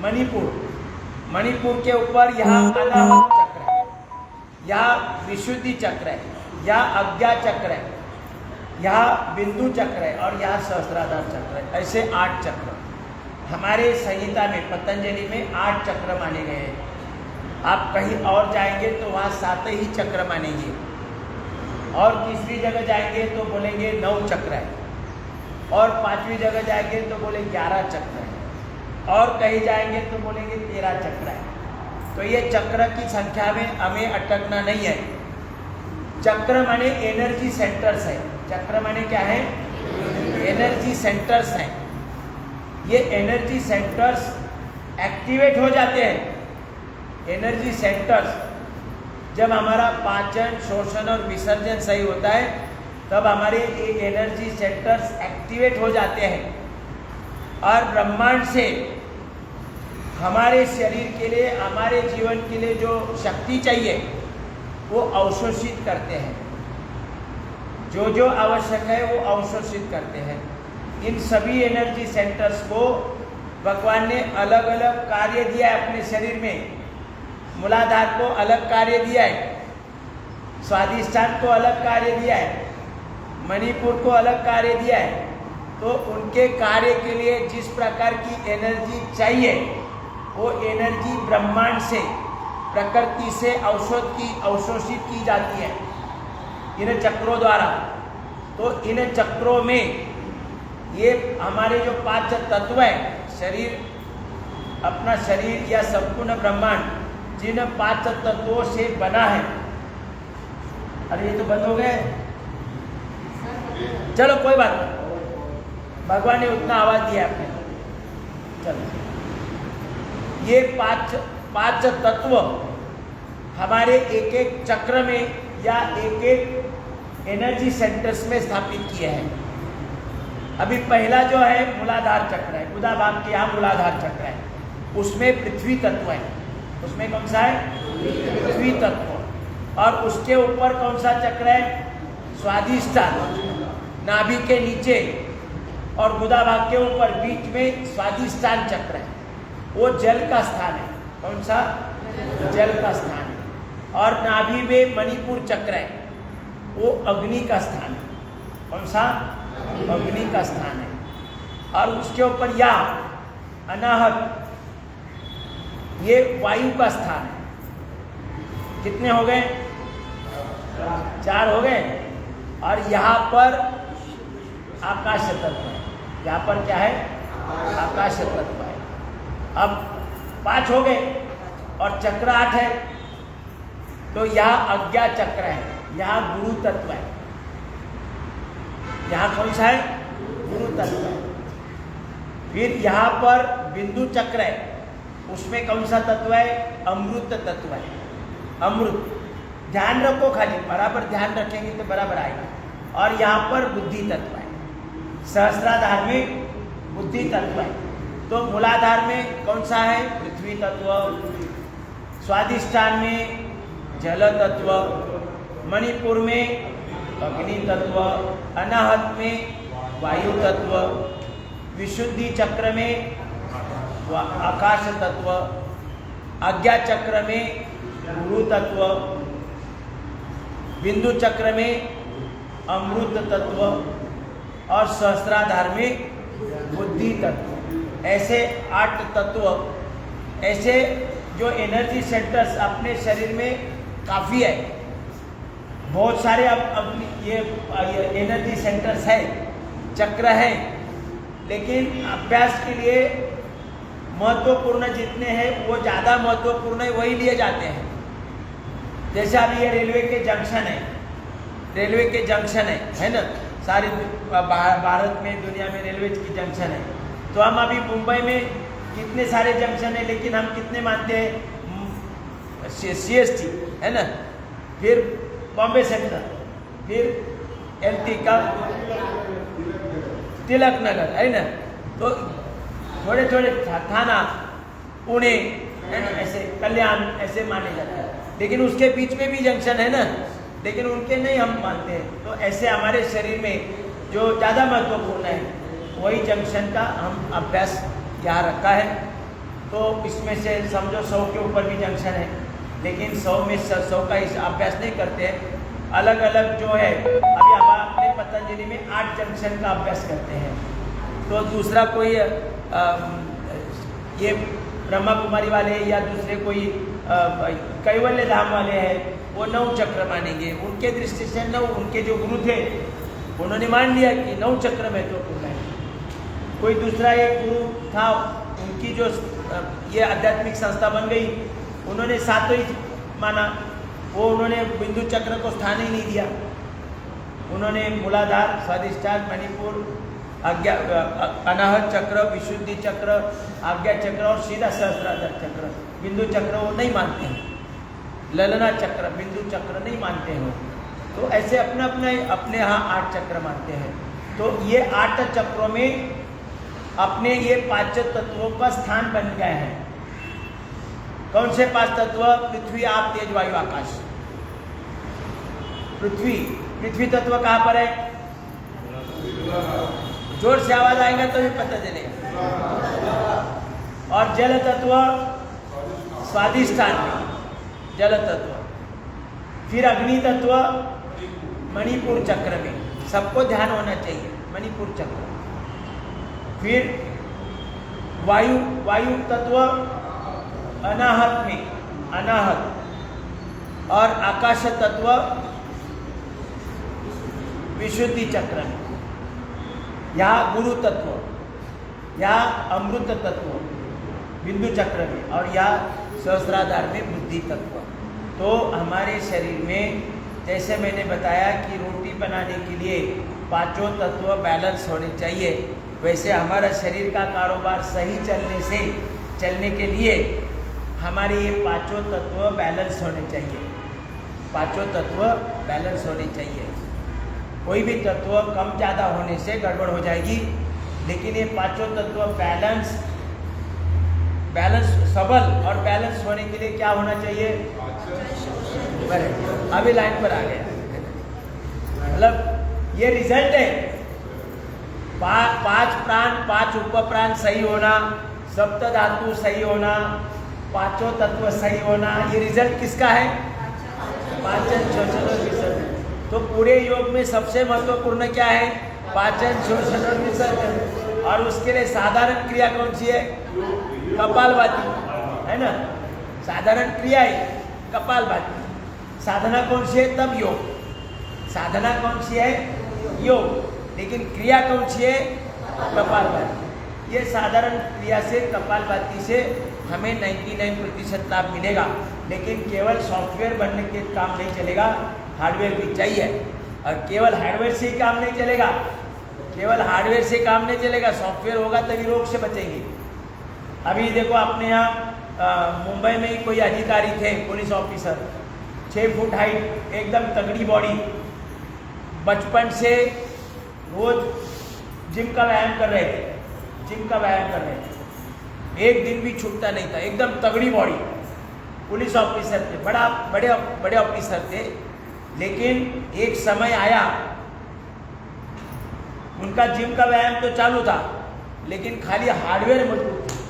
मणिपुर के ऊपर यहाँ अनाहत चक्र है, यहाँ विशुद्धि चक्र है, यहाँ अज्ञा चक्र है। यहाँ बिंदु चक्र है और यहाँ सहस्त्राधार चक्र है। ऐसे 8 चक्र हमारे संहिता में, पतंजलि में 8 चक्र माने गए हैं। आप कहीं और जाएंगे तो वहाँ 7 ही चक्र मानेंगे, और तीसरी जगह जाएंगे तो बोलेंगे 9 चक्र है, और 5वीं जगह जाएंगे तो बोले 11 चक्र है, और कहीं जाएंगे तो बोलेंगे 13 चक्र है। तो ये चक्र की संख्या में हमें अटकना नहीं है। चक्र माने एनर्जी सेंटर्स है। चक्र माने क्या है? एनर्जी सेंटर्स हैं। ये एनर्जी सेंटर्स एक्टिवेट हो जाते हैं। एनर्जी सेंटर्स जब हमारा पाचन, शोषण और विसर्जन सही होता है, तब हमारे ये एनर्जी सेंटर्स एक्टिवेट हो जाते हैं और ब्रह्मांड से हमारे शरीर के लिए, हमारे जीवन के लिए जो शक्ति चाहिए वो अवशोषित करते हैं। जो जो आवश्यक है वो अवशोषित करते हैं। इन सभी एनर्जी सेंटर्स को भगवान ने अलग अलग कार्य दिया है अपने शरीर में। मूलाधार को अलग कार्य दिया है, स्वादिष्ठान को अलग कार्य दिया है, मणिपुर को अलग कार्य दिया है। तो उनके कार्य के लिए जिस प्रकार की एनर्जी चाहिए वो एनर्जी ब्रह्मांड से, प्रकृति से अवशोषित की जाती है इन चक्रों द्वारा। तो इन चक्रों में ये हमारे जो 5 तत्व हैं, शरीर, अपना शरीर या संपूर्ण ब्रह्मांड जिन 5 तत्वों से बना है। अरे ये तो बंद हो गए, चलो कोई बात नहीं, भगवान ने उतना आवाज दिया आपने। चलो, ये 5 तत्व हमारे एक एक चक्र में या एक एक एनर्जी सेंटर्स में स्थापित किए हैं। अभी पहला जो है मूलाधार चक्र है, गुदा भाग के यहाँ मूलाधार चक्र है, उसमें पृथ्वी तत्व है। उसमें कौन सा है? पृथ्वी तत्व। और उसके ऊपर कौन सा चक्र है? स्वादिष्ठान, नाभि के नीचे और गुदा भाग के ऊपर बीच में स्वादिष्ठान चक्र है। वो जल का स्थान है। कौन सा? जल का स्थान है। और नाभि में मणिपुर चक्र है, वो अग्नि का स्थान है। कौन सा? अग्नि का स्थान है। और उसके ऊपर या अनाहत, ये वायु का स्थान है। कितने हो गए? 4 हो गए। और यहाँ पर आकाश तत्व है। यहाँ पर क्या है? आकाश तत्व है। अब 5 हो गए और चक्र 8 है, तो यहाँ अज्ञा चक्र है, यहाँ गुरु तत्व है। यहाँ कौन सा है? गुरु तत्व है। फिर यहाँ पर बिंदु चक्र है, उसमें कौन सा तत्व है? अमृत तत्व है। अमृत, ध्यान रखो, खाली बराबर ध्यान रखेंगे तो बराबर आएगा। और यहाँ पर बुद्धि तत्व है। सहस्त्राधार में बुद्धि तत्व है। तो मूलाधार में कौन सा है? पृथ्वी तत्व। स्वादिष्ठान में जल तत्व, मणिपुर में अग्नि तत्व, अनाहत में वायु तत्व, विशुद्धि चक्र में आकाश तत्व, आज्ञा चक्र में गुरु तत्व, बिंदु चक्र में अमृत तत्व और सहस्त्राधार में बुद्धि तत्व। ऐसे 8 तत्व, ऐसे जो एनर्जी सेंटर्स अपने शरीर में काफ़ी है। बहुत सारे अब ये एनर्जी सेंटर्स है, चक्र है, लेकिन अभ्यास के लिए महत्वपूर्ण जितने हैं वो ज़्यादा महत्वपूर्ण है, वही लिए जाते हैं। जैसे अभी ये रेलवे के जंक्शन है, रेलवे के जंक्शन है ना, सारे भारत में, दुनिया में रेलवे की जंक्शन है। तो हम अभी मुंबई में कितने सारे जंक्शन है, लेकिन हम कितने मानते हैं? CST है ना, फिर बॉम्बे सेंट्रल, फिर LT का तिलक नगर है ना। तो थोड़े थोड़े थाना, पुणे है ना, ऐसे कल्याण ऐसे माने जाते हैं। लेकिन उसके बीच में भी जंक्शन है ना, लेकिन उनके नहीं हम मानते हैं। तो ऐसे हमारे शरीर में जो ज़्यादा महत्वपूर्ण है वही जंक्शन का हम अभ्यास यहाँ रखा है। तो इसमें से समझो 100 के ऊपर भी जंक्शन है, लेकिन 100 में 100 का इस अभ्यास नहीं करते हैं। अलग अलग जो है, अभी अब अपने पतंजलि में 8 जंक्शन का अभ्यास करते हैं। तो दूसरा कोई ये ब्रह्मा कुमारी वाले या दूसरे कोई कैवल्य धाम वाले हैं, वो 9 चक्र मानेंगे। उनके दृष्टि से 9, उनके जो गुरु थे उन्होंने मान लिया कि 9 चक्र महत्वपूर्ण है। कोई दूसरा एक गुरु था, उनकी जो ये आध्यात्मिक संस्था बन गई, उन्होंने 7 ही माना। वो उन्होंने बिंदु चक्र को स्थान ही नहीं दिया। उन्होंने मूलाधार, स्वादिष्ठान, मणिपुर, आज्ञा, अनाहत चक्र, विशुद्धि चक्र, आज्ञा चक्र और सीधा सहस्त्राधार चक्र, बिंदु चक्र वो नहीं मानते हैं। ललना चक्र, बिंदु चक्र नहीं मानते हैं। तो ऐसे अपने यहाँ 8 चक्र मानते हैं। तो ये 8 चक्रों में अपने ये 5 तत्वों का स्थान बन गए हैं। कौन से 5 तत्व? पृथ्वी, आप, तेज, वायु, आकाश। पृथ्वी तत्व कहाँ पर है? जोर से आवाज आएगा तो भी पता चलेगा। और जल तत्व स्वादिष्ठान में, जल तत्व। फिर अग्नि तत्व मणिपुर चक्र में, सबको ध्यान होना चाहिए, मणिपुर चक्र। फिर वायु तत्व अनाहत में, अनाहत। और आकाश तत्व विशुद्धि चक्र में। यहाँ गुरु तत्व, यहाँ अमृत तत्व बिंदु चक्र में, और यहाँ सहस्त्राधार में बुद्धि तत्व। तो हमारे शरीर में जैसे मैंने बताया कि रोटी बनाने के लिए 5 तत्व बैलेंस होने चाहिए, वैसे हमारा शरीर का कारोबार सही चलने के लिए हमारे ये 5 तत्व बैलेंस होने चाहिए। 5 तत्व बैलेंस होने चाहिए। कोई भी तत्व कम ज़्यादा होने से गड़बड़ हो जाएगी, लेकिन ये 5 तत्व बैलेंस सबल और बैलेंस होने के लिए क्या होना चाहिए? अभी लाइन पर आ गया। मतलब ये रिजल्ट है। 5 प्राण, 5 उपप्राण सही होना, सप्त धातु सही होना, 5 तत्व सही होना, ये रिजल्ट किसका है? पाचन, शोषण और विसर्जन। तो पूरे योग में सबसे महत्वपूर्ण क्या है? पाचन, शोषण और विसर्जन। और उसके लिए साधारण क्रिया कौन सी है? कपालभाति, है ना? साधारण क्रिया है कपालभाति। साधना कौन सी है? तब योग। साधना कौन सी है? योग। लेकिन क्रिया कौन सी है? कपालभाति। ये साधारण क्रिया से, कपालभाति से हमें 99% लाभ मिलेगा। लेकिन केवल सॉफ्टवेयर बनने के काम नहीं चलेगा, हार्डवेयर भी चाहिए। और केवल हार्डवेयर से ही काम नहीं चलेगा, केवल हार्डवेयर से काम नहीं चलेगा, सॉफ्टवेयर होगा तभी रोग से बचेंगे। अभी देखो अपने यहाँ मुंबई में ही कोई अधिकारी थे, पुलिस ऑफिसर, 6 फुट हाइट, एकदम तगड़ी बॉडी, बचपन से रोज जिम का व्यायाम कर रहे थे, एक दिन भी छूटता नहीं था, एकदम तगड़ी बॉडी, पुलिस ऑफिसर थे, बड़े ऑफिसर थे। लेकिन एक समय आया, उनका जिम का व्यायाम तो चालू था, लेकिन खाली हार्डवेयर मजबूत था।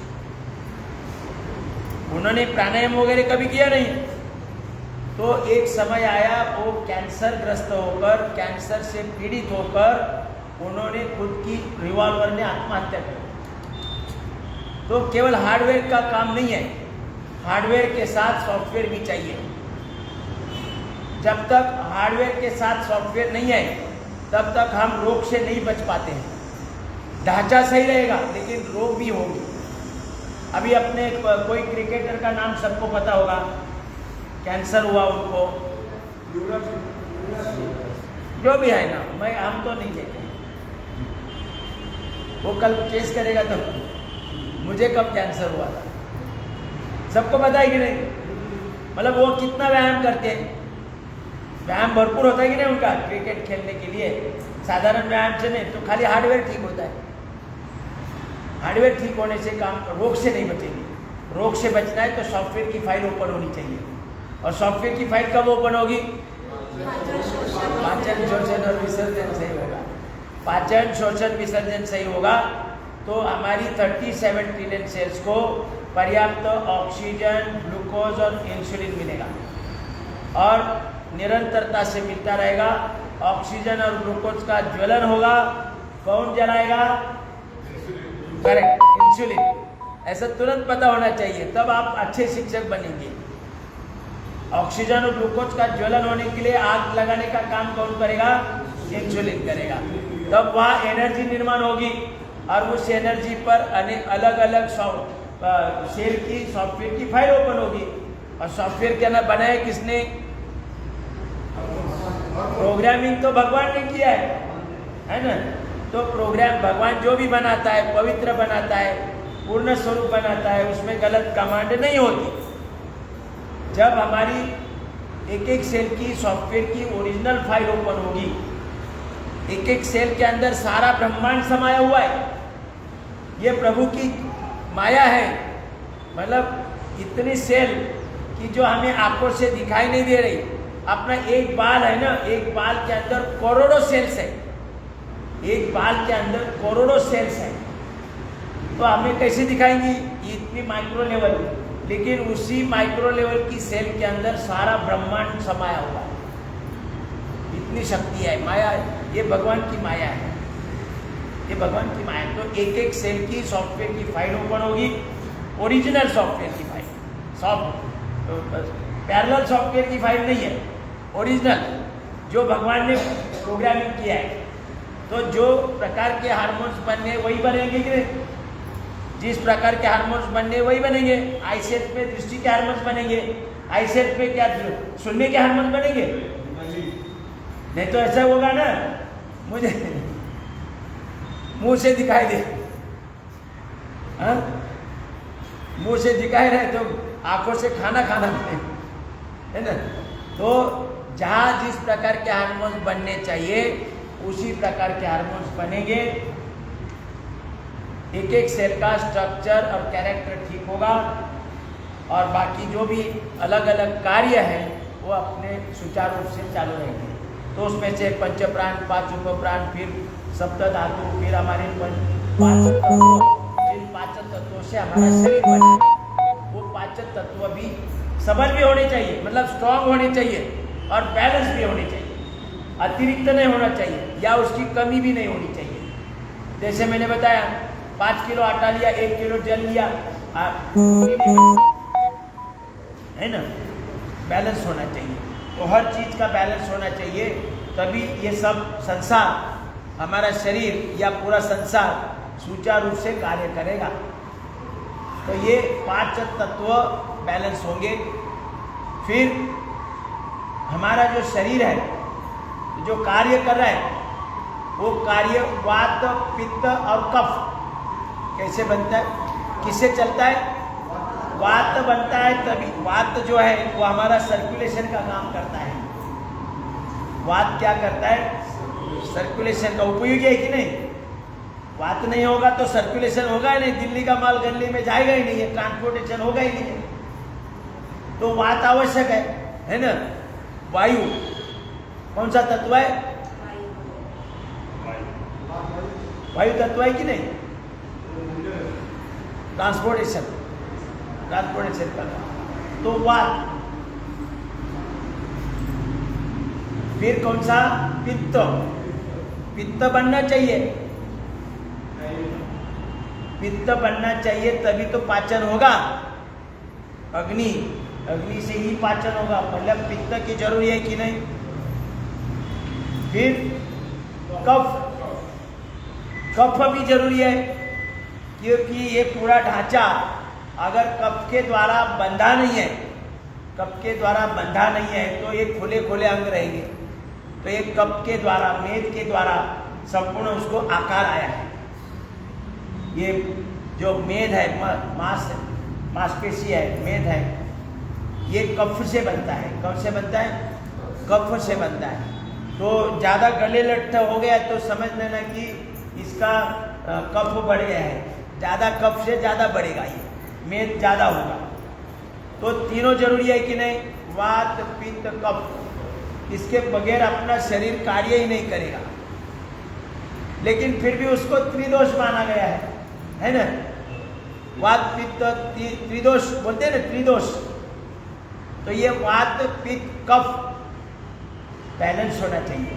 उन्होंने प्राणायाम वगैरह कभी किया नहीं। तो एक समय आया, वो कैंसर ग्रस्त होकर, कैंसर से पीड़ित होकर उन्होंने खुद की रिवॉल्वर ने आत्महत्या की। तो केवल हार्डवेयर का काम नहीं है, हार्डवेयर के साथ सॉफ्टवेयर भी चाहिए। जब तक हार्डवेयर के साथ सॉफ्टवेयर नहीं है, तब तक हम रोग से नहीं बच पाते हैं। ढांचा सही रहेगा लेकिन रोग भी होंगे। अभी अपने कोई क्रिकेटर का नाम सबको पता होगा, कैंसर हुआ उनको, जो भी है ना, हम तो नहीं देखे, वो कल केस करेगा तो मुझे कब कैंसर हुआ था, सबको पता है कि नहीं? मतलब वो कितना व्यायाम करते हैं, व्यायाम भरपूर होता है कि नहीं उनका क्रिकेट खेलने के लिए। साधारण व्यायाम से नहीं, तो खाली हार्डवेयर ठीक होता है। हार्डवेयर ठीक होने से काम, रोग से नहीं बचेंगे। रोग से बचना है तो सॉफ्टवेयर की फाइल ओपन होनी चाहिए। और सॉफ्टवेयर की फाइल कब ओपन होगी? पाचन, शोषण और विसर्जन सही होगा। पाचन, शोषण, विसर्जन सही होगा तो हमारी 37 ट्रिलियन सेल्स को पर्याप्त ऑक्सीजन, ग्लूकोज और इंसुलिन मिलेगा। और निरंतरता से मिलता रहेगा। ऑक्सीजन और ग्लूकोज का ज्वलन होगा, कौन जलाएगा? Correct, insulin. ऐसा तुरंत पता होना चाहिए, तब आप अच्छे शिक्षक बनेंगे। ऑक्सीजन और ग्लूकोज का ज्वलन होने के लिए आग लगाने का काम कौन करेगा? इंसुलिन करेगा। तब वहाँ एनर्जी निर्माण होगी और उस एनर्जी पर अलग अलग सेल की सॉफ्टवेयर की फाइल ओपन होगी। और सॉफ्टवेयर क्या ना बनाया किसने? प्रोग्रामिंग तो भगवान ने किया है ना। तो प्रोग्राम भगवान जो भी बनाता है, पवित्र बनाता है, पूर्ण स्वरूप बनाता है, उसमें गलत कमांड नहीं होती। जब हमारी एक एक सेल की सॉफ्टवेयर की ओरिजिनल फाइल ओपन होगी, एक एक सेल के अंदर सारा ब्रह्मांड समाया हुआ है। ये प्रभु की माया है। मतलब इतनी सेल कि जो हमें आंखों से दिखाई नहीं दे रही। अपना एक बाल है ना, एक बाल के अंदर करोड़ों सेल्स है। एक बाल के अंदर करोड़ों सेल्स है, तो हमें कैसे दिखाएंगी? इतनी माइक्रो लेवल। लेकिन उसी माइक्रो लेवल की सेल के अंदर सारा ब्रह्मांड समाया हुआ है। इतनी शक्ति है, माया है। ये भगवान की माया है, ये भगवान की माया है। तो एक एक सेल की सॉफ्टवेयर की फाइल ओपन होगी, ओरिजिनल सॉफ्टवेयर की फाइल, पैरेलल सॉफ्टवेयर की फाइल नहीं है, ओरिजिनल जो भगवान ने प्रोग्रामिंग किया है। तो जो प्रकार के हार्मोन्स बनने वही बनेंगे कि नहीं? जिस प्रकार के हार्मोन्स बनने वही बनेंगे। आईसेट पे दृष्टि के हार्मोन्स बनेंगे, आईसेट पे क्या सुनने के हार्मोन्स बनेंगे? नहीं तो ऐसा होगा ना, मुझे मुंह से दिखाई दे, हाँ? मुंह से दिखाई रहे तो आंखों से खाना खाना है ना। तो जहाँ जिस प्रकार के हार्मोन्स बनने चाहिए उसी प्रकार के हार्मोन्स बनेंगे। एक एक सेल का स्ट्रक्चर और कैरेक्टर ठीक होगा और बाकी जो भी अलग अलग कार्य हैं वो अपने सुचारू रूप से चालू रहेंगे। तो उसमें से पंच प्राण, पांच उपप्राण, फिर सप्त धातु, फिर हमारे पांच तत्व, जिन पांच तत्वों से हमारा शरीर बना है, वो पांच तत्व भी सबल भी होने चाहिए, मतलब स्ट्रांग होने चाहिए और बैलेंस भी होने चाहिए। अतिरिक्त नहीं होना चाहिए या उसकी कमी भी नहीं होनी चाहिए। जैसे मैंने बताया 5 किलो आटा लिया, 1 किलो जल लिया, है ना। बैलेंस होना चाहिए। तो हर चीज का बैलेंस होना चाहिए, तभी ये सब संसार, हमारा शरीर या पूरा संसार सुचारू रूप से कार्य करेगा। तो ये 5 तत्व बैलेंस होंगे। फिर हमारा जो शरीर है जो कार्य कर रहा है वो कार्य वात, पित्त और कफ कैसे बनता है, किससे चलता है? वात बनता है। तभी वात जो है वो हमारा सर्कुलेशन का काम करता है। वात क्या करता है? सर्कुलेशन का उपयोगी है कि नहीं? वात नहीं होगा तो सर्कुलेशन होगा ही नहीं, दिल्ली का माल गली में जाएगा ही नहीं है, ट्रांसपोर्टेशन होगा ही नहीं है। तो वात आवश्यक है ना। वायु कौन सा तत्व है? वायु तत्व है कि नहीं? ट्रांसपोर्टेशन करना। तो वात। फिर कौन सा? पित्त। पित्त बनना चाहिए, पित्त बनना चाहिए तभी तो पाचन होगा। अग्नि से ही पाचन होगा, मतलब पित्त की जरूरी है कि नहीं। फिर कफ भी जरूरी है, क्योंकि ये पूरा ढांचा अगर कफ के द्वारा बंधा नहीं है, कफ के द्वारा बंधा नहीं है तो ये खुले खुले अंग रहेंगे। तो ये कफ के द्वारा, मेद के द्वारा संपूर्ण उसको आकार आया है। ये जो मेद है, मांसपेशी है, मेद है, ये कफ से बनता है। कब से बनता है? कफ से बनता है। तो ज़्यादा गले लट्ठ हो गया तो समझ लेना कि इसका कफ बढ़ गया है। ज़्यादा कफ से ज़्यादा बढ़ेगा, ये मेद ज़्यादा होगा। तो तीनों जरूरी है कि नहीं? वात, पित्त, कफ। इसके बगैर अपना शरीर कार्य ही नहीं करेगा। लेकिन फिर भी उसको त्रिदोष माना गया है ना। वात, पित्त, त्रिदोष बोलते हैं ना, त्रिदोष। तो ये वात, पित्त, कफ बैलेंस होना चाहिए।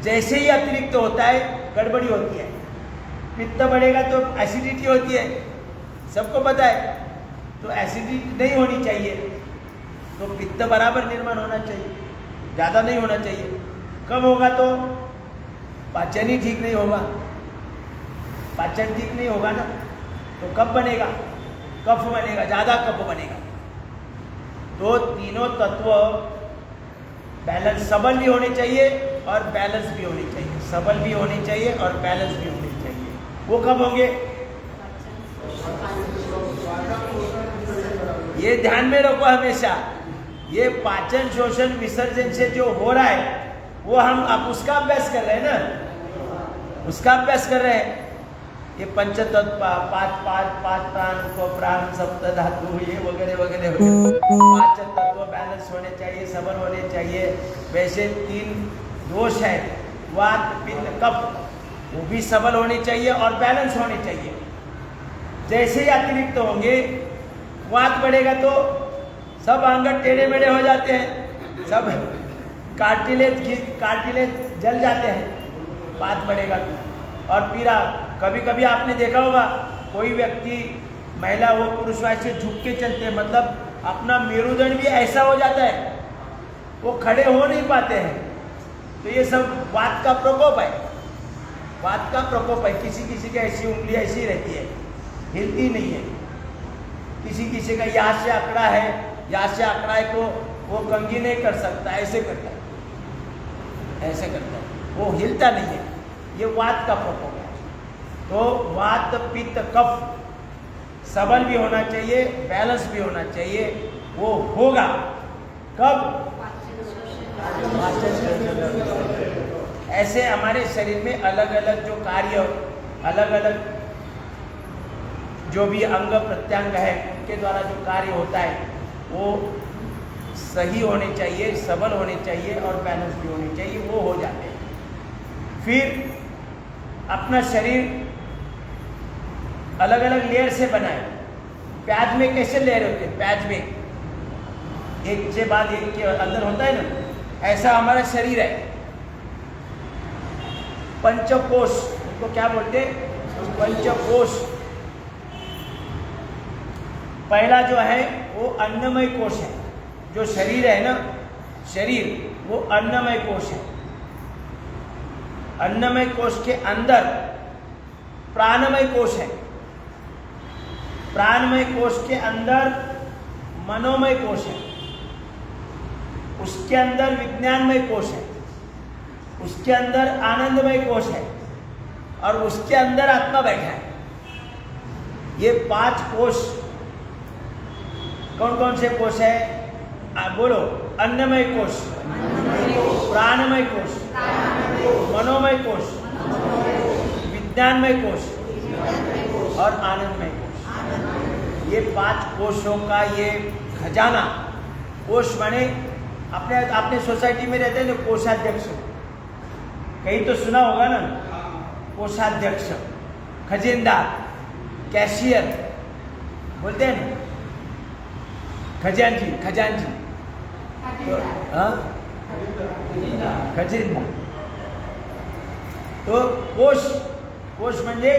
जैसे ही अतिरिक्त होता है गड़बड़ी होती है। पित्त बढ़ेगा तो एसिडिटी होती है, सबको पता है। तो एसिडिटी नहीं होनी चाहिए, तो पित्त बराबर निर्माण होना चाहिए, ज़्यादा नहीं होना चाहिए। कम होगा तो पाचन ही ठीक नहीं होगा। पाचन ठीक नहीं होगा ना, तो कब बनेगा? कफ बनेगा, ज़्यादा कफ बनेगा। तो तीनों तत्व बैलेंस, सबल भी होने चाहिए और बैलेंस भी होनी चाहिए। सबल भी होनी चाहिए और बैलेंस भी होनी चाहिए। वो कब होंगे? ये ध्यान में रखो हमेशा। ये पाचन शोषण विसर्जन से जो हो रहा है वो हम अब उसका अभ्यास कर रहे हैं ना, उसका अभ्यास कर रहे हैं। ये पंचतत्व, पांच प्राण को प्राण सप्त धातु, ये वगैरह वगैरह, पांच तत्व बैलेंस होने चाहिए, सबल होने चाहिए। वैसे 3 दोष है, वात पित्त कफ, वो भी सबल होने चाहिए और बैलेंस होने चाहिए। जैसे ही अतिरिक्त होंगे, वात बढ़ेगा तो सब अंग टेढ़े मेढ़े हो जाते हैं, सब कार्टिलेज जल जाते हैं, वात बढ़ेगा तो। और पीड़ा, कभी कभी आपने देखा होगा कोई व्यक्ति, महिला हो पुरुष, ऐसे झुक के चलते हैं, मतलब अपना मेरुदंड भी ऐसा हो जाता है, वो खड़े हो नहीं पाते हैं। तो ये सब वात का प्रकोप है, वात का प्रकोप है। किसी किसी की ऐसी उंगली ऐसी रहती है, हिलती नहीं है। किसी किसी का यहाँ से आंकड़ा है, यहाँ से आंकड़ा है, तो वो कंघी नहीं कर सकता, ऐसे करता है, ऐसे करता है, वो हिलता नहीं है। ये वात का प्रकोप है। तो वात पित्त कफ सबल भी होना चाहिए, बैलेंस भी होना चाहिए। वो होगा कब? ऐसे हमारे शरीर में अलग अलग जो कार्य, अलग अलग जो भी अंग प्रत्यंग है, उनके द्वारा जो कार्य होता है वो सही होने चाहिए, सबल होने चाहिए और बैलेंस भी होने चाहिए, वो हो जाते हैं। फिर अपना शरीर अलग अलग लेयर से बना है। प्याज में कैसे लेयर होते हैं? प्याज में एक के बाद एक के अंदर होता है ना, ऐसा हमारा शरीर है। पंचकोश, उनको क्या बोलते हैं? पंचकोश। पहला जो है वो अन्नमय कोश है। जो शरीर है ना, शरीर, वो अन्नमय कोश है। अन्नमय कोश के अंदर प्राणमय कोश है। प्राणमय कोश के अंदर मनोमय कोश है। उसके अंदर विज्ञानमय कोश है। उसके अंदर आनंदमय कोश है और उसके अंदर आत्मा बैठा है। ये 5 कोश कौन कौन से कोश है? बोलो। अन्नमय कोश, प्राणमय कोश, मनोमय कोश, विज्ञानमय कोश और आनंदमय कोश। ये 5 कोशों का ये खजाना। कोश माने अपने सोसाइटी में रहते हैं ना, कोषाध्यक्ष, कहीं तो सुना होगा ना, कोषाध्यक्ष, खजीनदार, कैशियर बोलते हैं ना, खजांची, खजांची, हाँ, खजीनदार। तो कोश, कोश म्हणजे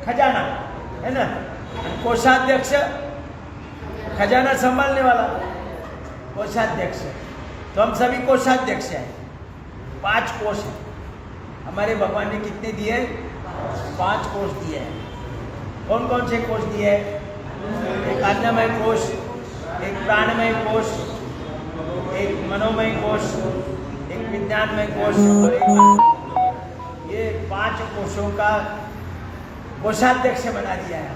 खजाना है ना, कोषाध्यक्ष खजाना संभालने वाला, कोषाध्यक्ष। तो हम सभी कोषाध्यक्ष हैं। 5 कोश हैं हमारे। भगवान ने कितने दिए? 5 कोश दिए हैं। कौन कौन से कोश दिए हैं? एक अन्नमय कोश, एक प्राणमय कोश, एक मनोमय कोश, एक विज्ञानमय कोश और एक, ये 5 कोशों का कोषाध्यक्ष बना दिया है।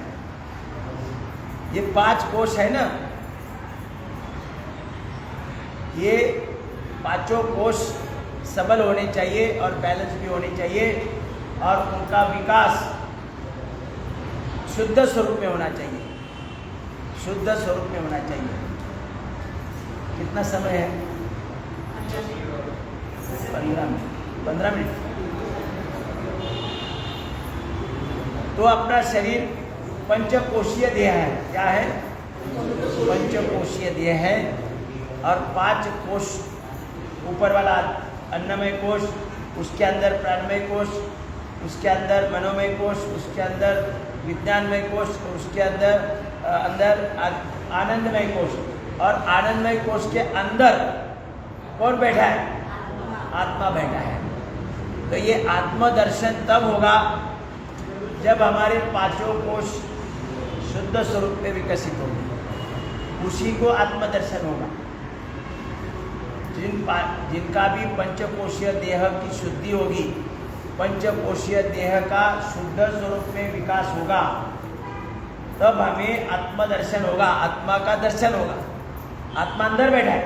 ये 5 कोश है ना, ये 5 कोश सबल होने चाहिए और बैलेंस भी होने चाहिए और उनका विकास शुद्ध स्वरूप में होना चाहिए, शुद्ध स्वरूप में होना चाहिए। कितना समय है? 15 मिनट। तो अपना शरीर पंचकोशीय देह है। क्या है? पंचकोशीय देह है और 5 कोश ऊपर वाला अन्नमय कोश, उसके अंदर प्राणमय कोश, उसके अंदर मनोमय कोश, उसके अंदर विज्ञानमय कोश, उसके अंदर आनंदमय कोश, और आनंदमय कोश के अंदर कौन बैठा है? आत्मा बैठा है। तो ये आत्मदर्शन तब होगा जब हमारे पांचों कोश शुद्ध स्वरूप में विकसित होंगे, उसी को आत्मदर्शन होगा। जिनका भी पंचकोशीय देह की शुद्धि होगी, पंचकोशीय देह का शुद्ध स्वरूप में विकास होगा, तब हमें आत्मदर्शन होगा, आत्मा का दर्शन होगा। आत्मा अंदर बैठा है,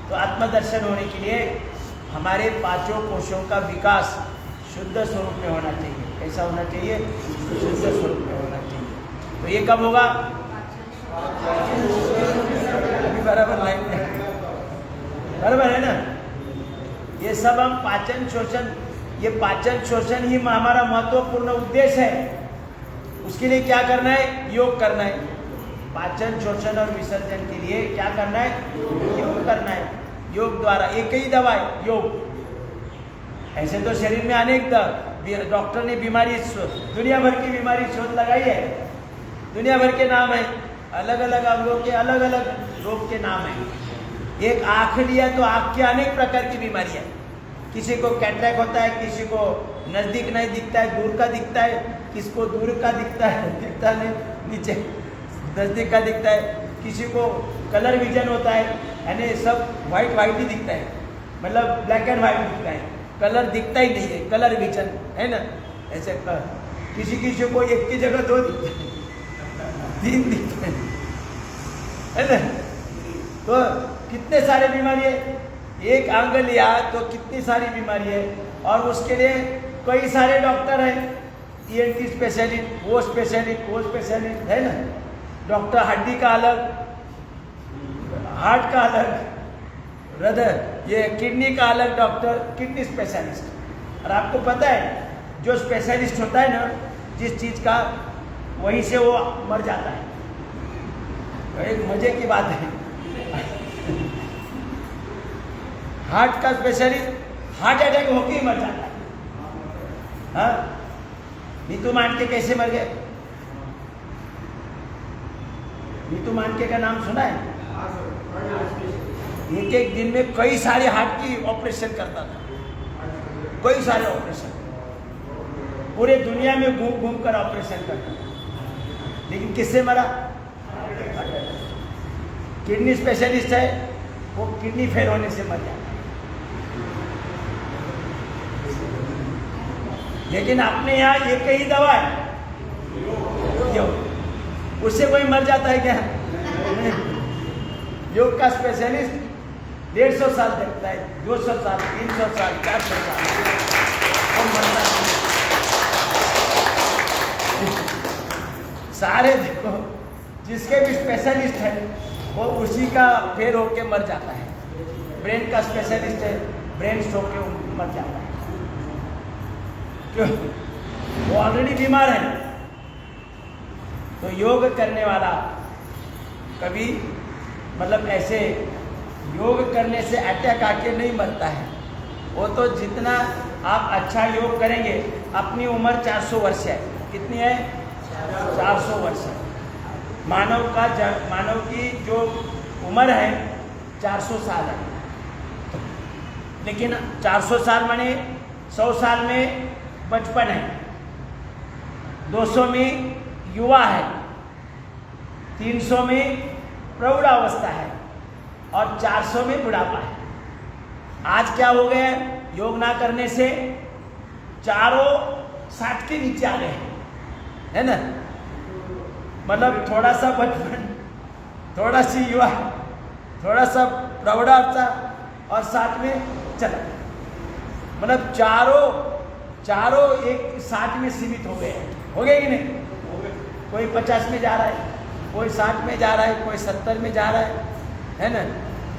तो आत्मदर्शन होने के लिए हमारे पांचों कोशों का विकास शुद्ध स्वरूप में होना चाहिए। कैसा होना चाहिए? शुद्ध स्वरूप में होना चाहिए। तो ये कब होगा? अभी बराबर लाइन में, बराबर है ना? ये सब हम पाचन शोषण, ये पाचन शोषण ही हमारा महत्वपूर्ण उद्देश्य है। उसके लिए क्या करना है? योग करना है। पाचन शोषण और विसर्जन के लिए क्या करना है? योग करना है। योग द्वारा एक ही दवा है, योग। ऐसे तो शरीर में अनेक डॉक्टर ने बीमारी, दुनिया भर की बीमारी शोध लगाई है, दुनिया भर के नाम है, अलग अलग अंगों के अलग अलग रोग के नाम है। एक आँख लिया तो आँख की अनेक प्रकार की बीमारियां, किसी को कैटरैक्ट होता है, किसी को नजदीक नहीं दिखता है, दूर का दिखता है, किसी को दूर का दिखता है, दिखता नहीं, नीचे नजदीक का दिखता है, किसी को कलर विजन होता है, यानी सब वाइट वाइट ही दिखता है, मतलब ब्लैक एंड वाइट दिखता है, कलर दिखता ही नहीं है, कलर विजन है ना। ऐसे किसी को एक की जगह दो दिखता है, तीन दिखते है ना। तो कितने सारे बीमारी है, एक अंग लिया तो कितनी सारी बीमारी है, और उसके लिए कई सारे डॉक्टर हैं, ENT स्पेशलिस्ट, वो स्पेशलिस्ट है ना। डॉक्टर हड्डी का अलग, हार्ट का अलग, हृदय, ये किडनी का अलग डॉक्टर, किडनी स्पेशलिस्ट। और आपको पता है जो स्पेशलिस्ट होता है ना जिस चीज का, वहीं से वो मर जाता है। तो एक मजे की बात है, हार्ट का स्पेशलिस्ट हार्ट अटैक होके ही मर जाता है। हाँ, नीतू मांडके कैसे मर गए? नीतू मांडके का नाम सुना है? एक दिन में कई सारे हार्ट की ऑपरेशन करता था, कई सारे ऑपरेशन, पूरे दुनिया में घूम घूम कर ऑपरेशन करता था, लेकिन किससे मरा? किडनी स्पेशलिस्ट है, वो किडनी फेल होने से मर जाता है। लेकिन अपने यहाँ एक ही दवा है, योग। उससे कोई मर जाता है क्या? योग का स्पेशलिस्ट 150 साल देखता है, 200 साल, 300 साल, 400 साल, वो मरता है। सारे देखो, जिसके भी स्पेशलिस्ट है वो उसी का फेल होके मर जाता है। ब्रेन का स्पेशलिस्ट है, ब्रेन स्ट्रोक के मर जाता है। क्यों? वो ऑलरेडी बीमार है। तो योग करने वाला कभी, मतलब ऐसे योग करने से अटैक आके नहीं मरता है। वो तो जितना आप अच्छा योग करेंगे, अपनी उम्र 400 वर्ष है। कितनी है? 400 वर्ष है। मानव की जो उम्र है 400 साल है। लेकिन 400 साल माने 100 साल में बचपन है, 200 में युवा है, 300 में प्रौढ़ावस्था है, और 400 में बुढ़ापा है। आज क्या हो गया? योग ना करने से चारों 60 के नीचे आ गए हैं, है ना। मतलब थोड़ा सा बचपन, थोड़ा सी युवा, थोड़ा सा प्रौढ़ावस्था, और 60 में चला। मतलब चारों एक 60 में सीमित हो गए हैं। हो गए कि नहीं? कोई 50 में जा रहा है, कोई 60 में जा रहा है, कोई 70 में जा रहा है ना।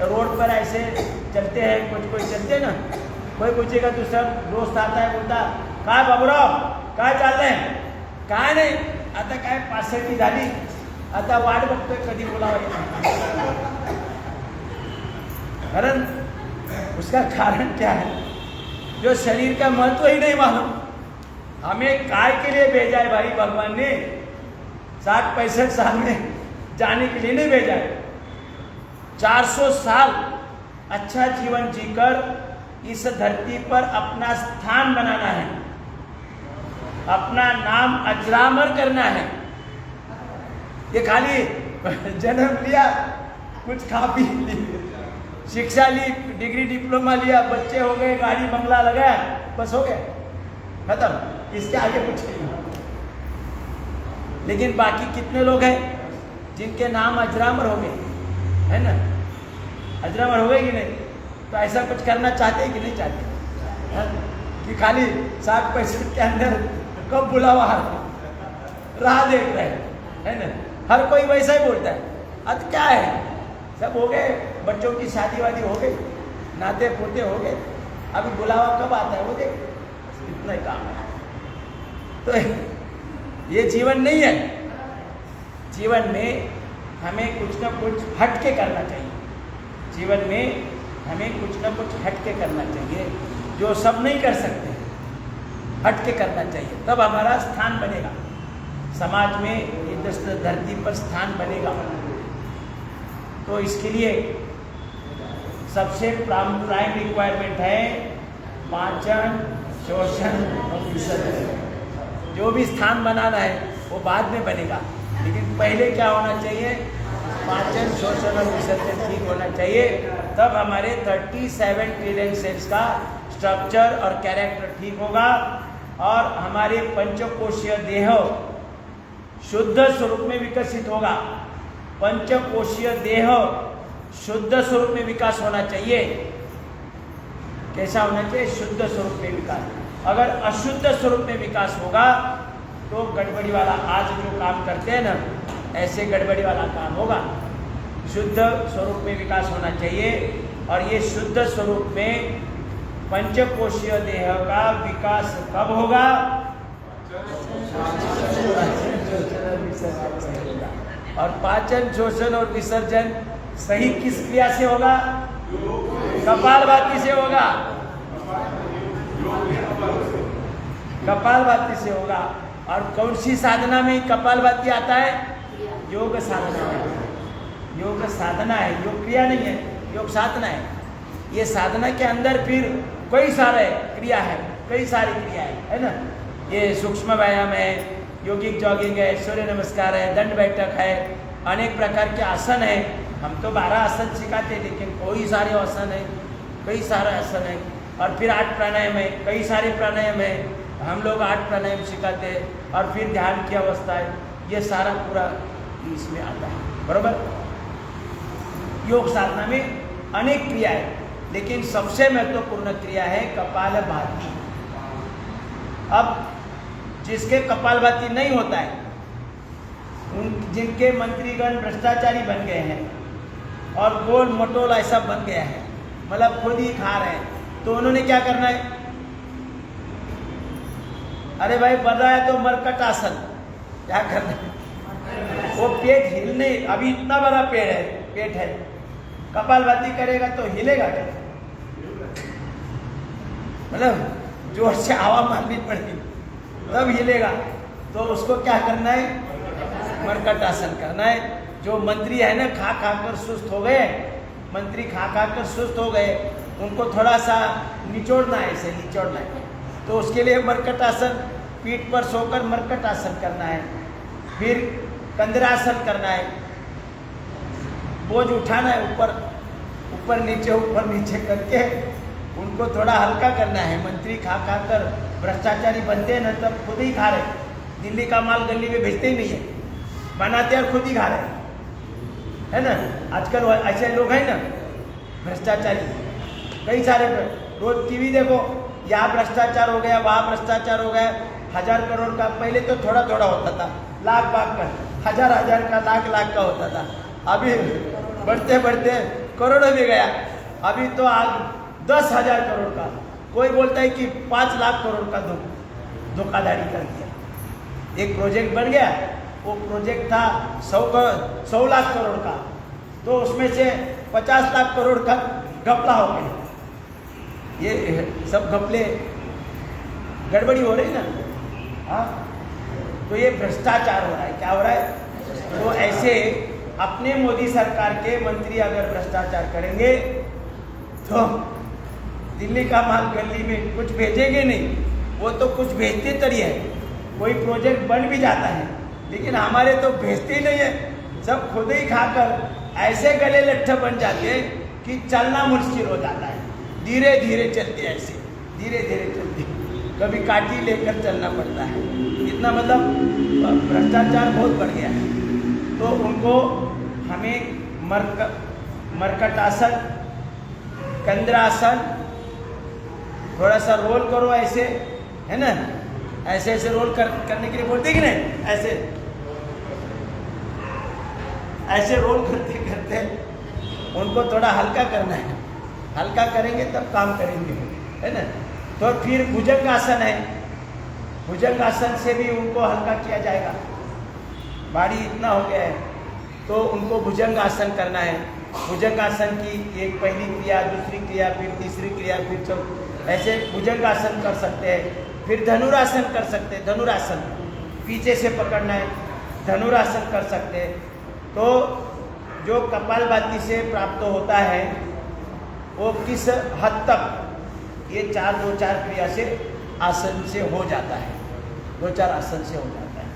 रोड पर ऐसे चलते हैं, कोई चलते हैं ना, कोई पूछेगा, दूसरा दोस्त आता है, बोलता काय बाबूराव काय चाललंय? काय नाही, आता काय 65 झाली, आता वाट बघतोय कधी बोलावं। कारण उसका कारण क्या है? जो शरीर का महत्व ही नहीं मालूम। हमें काय के लिए भेजा है भाई भगवान ने? 60-65 साल में जाने के लिए नहीं भेजा है। 400 साल अच्छा जीवन जीकर इस धरती पर अपना स्थान बनाना है, अपना नाम अजरामर करना है। ये खाली जन्म लिया, कुछ खा पी ली, शिक्षा ली, डिग्री डिप्लोमा लिया, बच्चे हो गए, गाड़ी बंगला लगाया, बस हो गया, खत्म। इसके आगे कुछ नहीं। लेकिन बाकी कितने लोग हैं जिनके नाम अजरामर हो गए, है ना? अजरामर हो गए कि नहीं? तो ऐसा कुछ करना चाहते हैं कि नहीं चाहते? है? कि खाली 60-65 के अंदर कब बुलावा राह देख रहे हैं, है ना? हर कोई वैसा ही बोलता है। अब क्या है, सब हो गए, बच्चों की शादी वादी हो गई, नाते पोते हो गए, अभी बुलावा कब आता है वो देख, इतना ही काम है। तो ये जीवन नहीं है। जीवन में हमें कुछ ना कुछ हट के करना चाहिए। जीवन में हमें कुछ ना कुछ हट के करना चाहिए, जो सब नहीं कर सकते, हट के करना चाहिए, तब हमारा स्थान बनेगा समाज में, इस धरती पर स्थान बनेगा। तो इसके लिए सबसे प्राइम रिक्वायरमेंट है पाचन, शोषण और विसर्जन। जो भी स्थान बनाना है वो बाद में बनेगा, लेकिन पहले क्या होना चाहिए? पाचन, शोषण और विसर्जन ठीक होना चाहिए। तब हमारे 37 ट्रिलियन सेल्स का स्ट्रक्चर और कैरेक्टर ठीक होगा और हमारे पंचकोशीय देह शुद्ध स्वरूप में विकसित होगा। पंचकोशीय देह शुद्ध स्वरूप में विकास होना चाहिए। कैसा होना चाहिए? शुद्ध स्वरूप में विकास। अगर अशुद्ध स्वरूप में विकास होगा तो गड़बड़ी वाला, आज जो काम करते हैं ना, ऐसे गड़बड़ी वाला काम होगा। शुद्ध स्वरूप में विकास होना चाहिए और ये शुद्ध स्वरूप में पंचकोशीय देह का विकास कब होगा? और पाचन, शोषण और विसर्जन सही किस क्रिया से होगा? कपालभाति से होगा। कपालभाति से होगा। और कौन सी साधना में कपालभाति आता है? योग साधना है। योग साधना है, योग क्रिया नहीं है, योग साधना है। ये साधना के अंदर फिर कई सारे क्रिया है, कई सारी क्रिया है ना? ये सूक्ष्म व्यायाम है, योगिक जॉगिंग है, सूर्य नमस्कार है, दंड बैठक है, अनेक प्रकार के आसन है। हम तो 12 आसन सिखाते हैं, लेकिन कई सारे आसन है, कई सारे आसन है। और फिर 8 प्राणायाम है, कई सारे प्राणायाम है, हम लोग 8 प्राणायाम सिखाते हैं। और फिर ध्यान की अवस्था है, ये सारा पूरा इसमें आता है, बरोबर? योग साधना में अनेक क्रिया है, लेकिन सबसे महत्वपूर्ण क्रिया है कपालभाति। अब जिसके कपालभाति नहीं होता है, जिनके मंत्रीगण भ्रष्टाचारी बन गए हैं और गोल मटोल ऐसा बन गया है, मतलब खुद ही खा रहे हैं, तो उन्होंने क्या करना है? अरे भाई बन रहा है तो मरकट आसन, क्या करना है? वो पेट हिलने, अभी इतना बड़ा पेट है, कपालभाति करेगा तो हिलेगा क्या? मतलब जोर से हवा मारनी पड़ेगी तब हिलेगा। तो उसको क्या करना है? मरकट आसन करना है। जो मंत्री है ना, खा खा कर सुस्त हो गए, मंत्री खा खा कर सुस्त हो गए, उनको थोड़ा सा निचोड़ना है, ऐसे निचोड़ना है। तो उसके लिए मरकट आसन, पीठ पर सोकर मरकट आसन करना है। फिर कंदरासन करना है, बोझ उठाना है, ऊपर नीचे करके उनको थोड़ा हल्का करना है। मंत्री खा खा कर भ्रष्टाचारी बनते हैं ना, तब खुद ही खा रहे, दिल्ली का माल गली में भेजते ही नहीं है, बनाते और खुद ही खा रहे, है ना? आजकल ऐसे लोग हैं ना भ्रष्टाचारी, कई सारे। रोज टीवी देखो, यहाँ भ्रष्टाचार हो गया, वहाँ भ्रष्टाचार हो गया। 1000 करोड़ का पहले तो थोड़ा थोड़ा होता था, लाख का, 1000 का, लाख का होता था। अभी बढ़ते बढ़ते करोड़ों में गया। अभी तो आज 10,000 करोड़ का, कोई बोलता है कि 5 लाख करोड़ का धोखाधड़ी कर दिया। एक प्रोजेक्ट बन गया, वो प्रोजेक्ट था 100 लाख करोड़ का, तो उसमें से 50 लाख करोड़ का घपला हो गया, ये सब घपले गड़बड़ी हो रही ना। हाँ, तो ये भ्रष्टाचार हो रहा है। क्या हो रहा है? तो ऐसे अपने मोदी सरकार के मंत्री अगर भ्रष्टाचार करेंगे तो दिल्ली का माल गली में कुछ भेजेंगे नहीं, वो तो कुछ भेजते तरी है, कोई प्रोजेक्ट बन भी जाता है, लेकिन हमारे तो भेजते ही नहीं है, सब खुद ही खाकर ऐसे गले लट्ठे बन जाते हैं कि चलना मुश्किल हो जाता है। धीरे धीरे चलते, ऐसे धीरे धीरे चलते, कभी काठी लेकर चलना पड़ता है। इतना मतलब भ्रष्टाचार बहुत बढ़ गया है। तो उनको हमें मरकटासन, कंद्रासन, थोड़ा सा रोल करो ऐसे, है ना, ऐसे ऐसे रोल करने के लिए बोलते कि नहीं, ऐसे ऐसे रोल करते करते उनको थोड़ा हल्का करना है। हल्का करेंगे तब काम करेंगे, है ना। तो फिर भुजंगासन है, भुजंगासन से भी उनको हल्का किया जाएगा। भारी इतना हो गया है तो उनको भुजंगासन करना है। भुजंगासन की एक पहली क्रिया, दूसरी क्रिया, फिर तीसरी क्रिया, फिर ऐसे भुजंगासन कर सकते हैं। फिर धनुरासन कर सकते हैं। धनुरासन पीछे से पकड़ना है, धनुरासन कर सकते हैं। तो जो कपालभाति से प्राप्त होता है वो किस हद तक ये दो चार क्रिया से आसन से हो जाता है, 2-4 आसन से हो जाता है।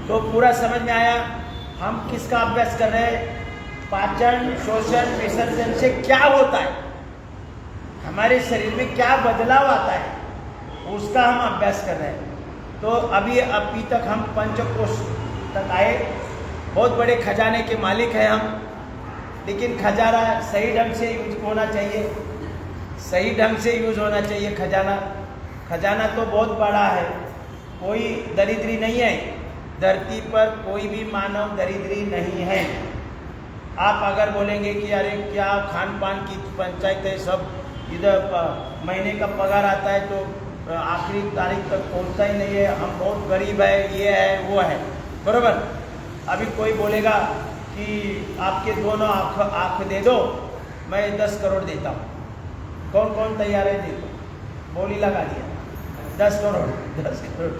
तो पूरा समझ में आया हम किसका अभ्यास कर रहे हैं? पाचन, शोषण, विसर्जन से क्या होता है, हमारे शरीर में क्या बदलाव आता है, उसका हम अभ्यास कर रहे हैं। तो अभी तक हम पंचकोश तक आए। बहुत बड़े खजाने के मालिक हैं हम, लेकिन खजाना सही ढंग से यूज होना चाहिए, सही ढंग से यूज होना चाहिए खजाना। खजाना तो बहुत बड़ा है, कोई दरिद्री नहीं है धरती पर, कोई भी मानव दरिद्री नहीं है। आप अगर बोलेंगे कि अरे क्या खान पान की पंचायत है, सब इधर महीने का पगार आता है तो आखिरी तारीख तक पहुंचता ही नहीं है, हम बहुत गरीब है, ये है वो है, बरोबर। अभी कोई बोलेगा कि आपके दोनों आँख दे दो, मैं 10 करोड़ देता हूँ। कौन कौन तैयार है? देखो, बोली लगा दिया, 10 करोड़, 10 करोड़,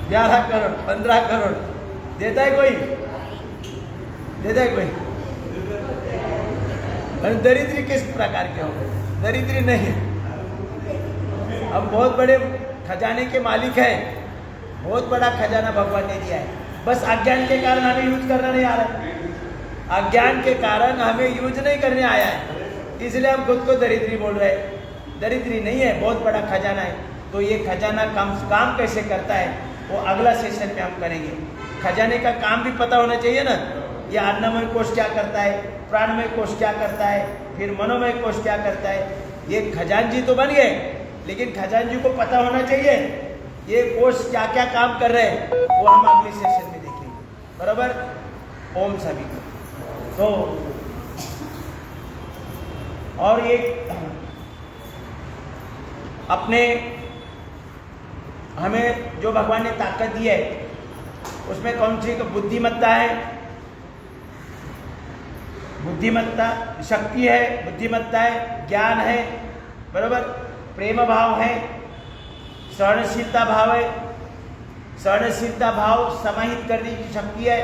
11 करोड़, 15 करोड़ देता है कोई? देता है कोई? दरिद्री किस प्रकार के होंगे? दरिद्री नहीं। हम बहुत बड़े खजाने के मालिक हैं, बहुत बड़ा खजाना भगवान ने दिया है, बस अज्ञान के कारण हमें यूज करना नहीं आ रहा है। अज्ञान के कारण हमें यूज नहीं करने आया है, इसलिए हम खुद को दरिद्री बोल रहे हैं। दरिद्री नहीं है, बहुत बड़ा खजाना है। तो ये खजाना काम कैसे करता है वो अगला सेशन में हम करेंगे। खजाने का काम भी पता होना चाहिए ना। ये अन्नमय कोश क्या करता है, प्राणमय कोश क्या करता है, फिर मनोमय कोश क्या करता है। ये खजानजी तो बन गए, लेकिन खजानजी को पता होना चाहिए ये कोश क्या क्या काम कर रहे हैं, वो हम अगले सेशन में देखेंगे, बराबर। ओम सभी को। तो और ये अपने हमें जो भगवान ने ताकत दी है उसमें कौन सी बुद्धिमत्ता है? बुद्धिमत्ता शक्ति है, बुद्धिमत्ता है, ज्ञान है, बराबर। प्रेम भाव है, सहनशीलता भाव है, सहनशीलता भाव समाहित करने की शक्ति है,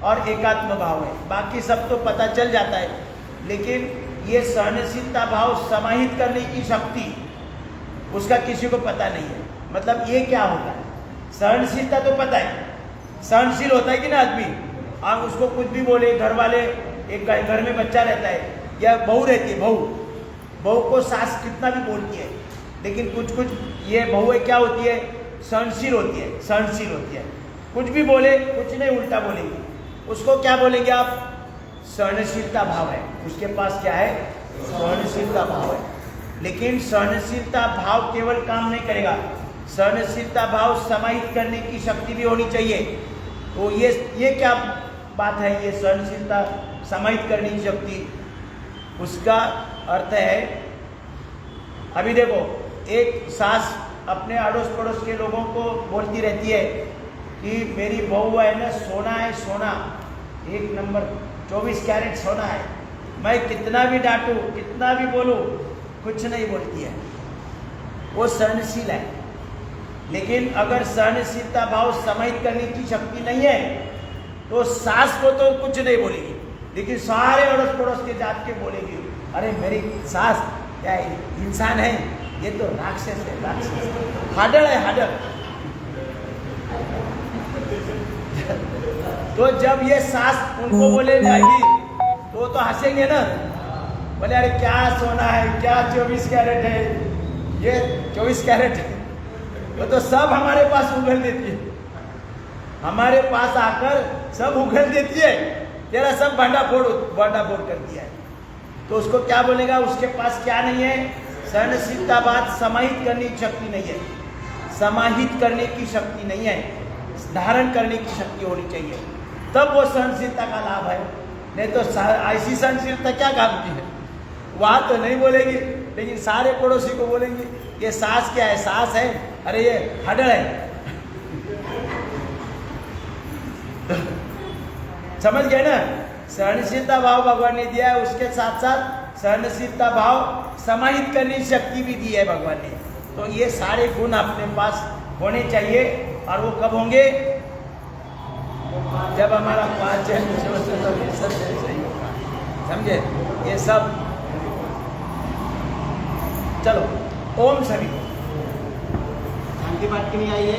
और एकात्म भाव है। बाकी सब तो पता चल जाता है, लेकिन ये सहनशीलता भाव समाहित करने की शक्ति उसका किसी को पता नहीं है। मतलब ये क्या होता है? सहनशीलता तो पता है, सहनशील होता है कि ना आदमी। आप उसको कुछ भी बोले, घर वाले, एक घर में बच्चा रहता है या बहू रहती है, बहू को सास कितना भी बोलती है, लेकिन कुछ ये बहू क्या होती है? सहनशील होती है, सहनशील होती है। कुछ भी बोले, कुछ नहीं उल्टा बोलेंगे, उसको क्या बोलेंगे आप? सहनशीलता भाव है, उसके पास क्या है? सहनशीलता भाव है। लेकिन सहनशीलता भाव केवल काम नहीं करेगा, सहनशीलता भाव समाहित करने की शक्ति भी होनी चाहिए। तो ये क्या बात है? ये सहनशीलता समाहित करने की शक्ति, उसका अर्थ है, अभी देखो, एक सास अपने अड़ोस पड़ोस के लोगों को बोलती रहती है कि मेरी बहू है ना, सोना है, सोना 1 नंबर 24 कैरेट सोना है, मैं कितना भी डांटूं, कितना भी बोलूं, कुछ नहीं बोलती है, वो सहनशील है। लेकिन अगर सहनशीलता भाव समाहित करने की शक्ति नहीं है तो सास को तो कुछ नहीं बोलेगी, लेकिन सारे अड़ोस पड़ोस के जात के बोलेगी, अरे मेरी सास क्या इंसान है, ये तो राक्षस है, राक्षस हाडल है, हाडल। तो जब ये सास उनको बोले जाएगी तो हंसेंगे ना, बोले अरे क्या सोना है, क्या 24 कैरेट है, ये 24 कैरेट है। तो सब हमारे पास उगल देती है, हमारे पास आकर सब उगल देती है, तेरा सब भांडा फोड़ कर दिया है। तो उसको क्या बोलेगा, उसके पास क्या नहीं है, सहनशीलता बात समाहित करने की शक्ति नहीं है, समाहित करने की शक्ति नहीं है, धारण करने की शक्ति होनी चाहिए, तब वो सहनशीलता का लाभ है। नहीं तो ऐसी सहनशीलता क्या काम की है, वहां तो नहीं बोलेगी, लेकिन सारे पड़ोसी को बोलेंगे ये सास क्या है, सास है, अरे ये हडल है। समझ गए ना, सहनशीलता भाव भगवान ने दिया है, उसके साथ साथ सहनशीलता भाव समाहित करने की शक्ति भी दी है भगवान ने। तो ये सारे गुण अपने पास होने चाहिए, और वो कब होंगे, जब हमारा पाचन सब सही होगा। समझे, ये सब। चलो, ओम सभी शांति बात के लिए आइए।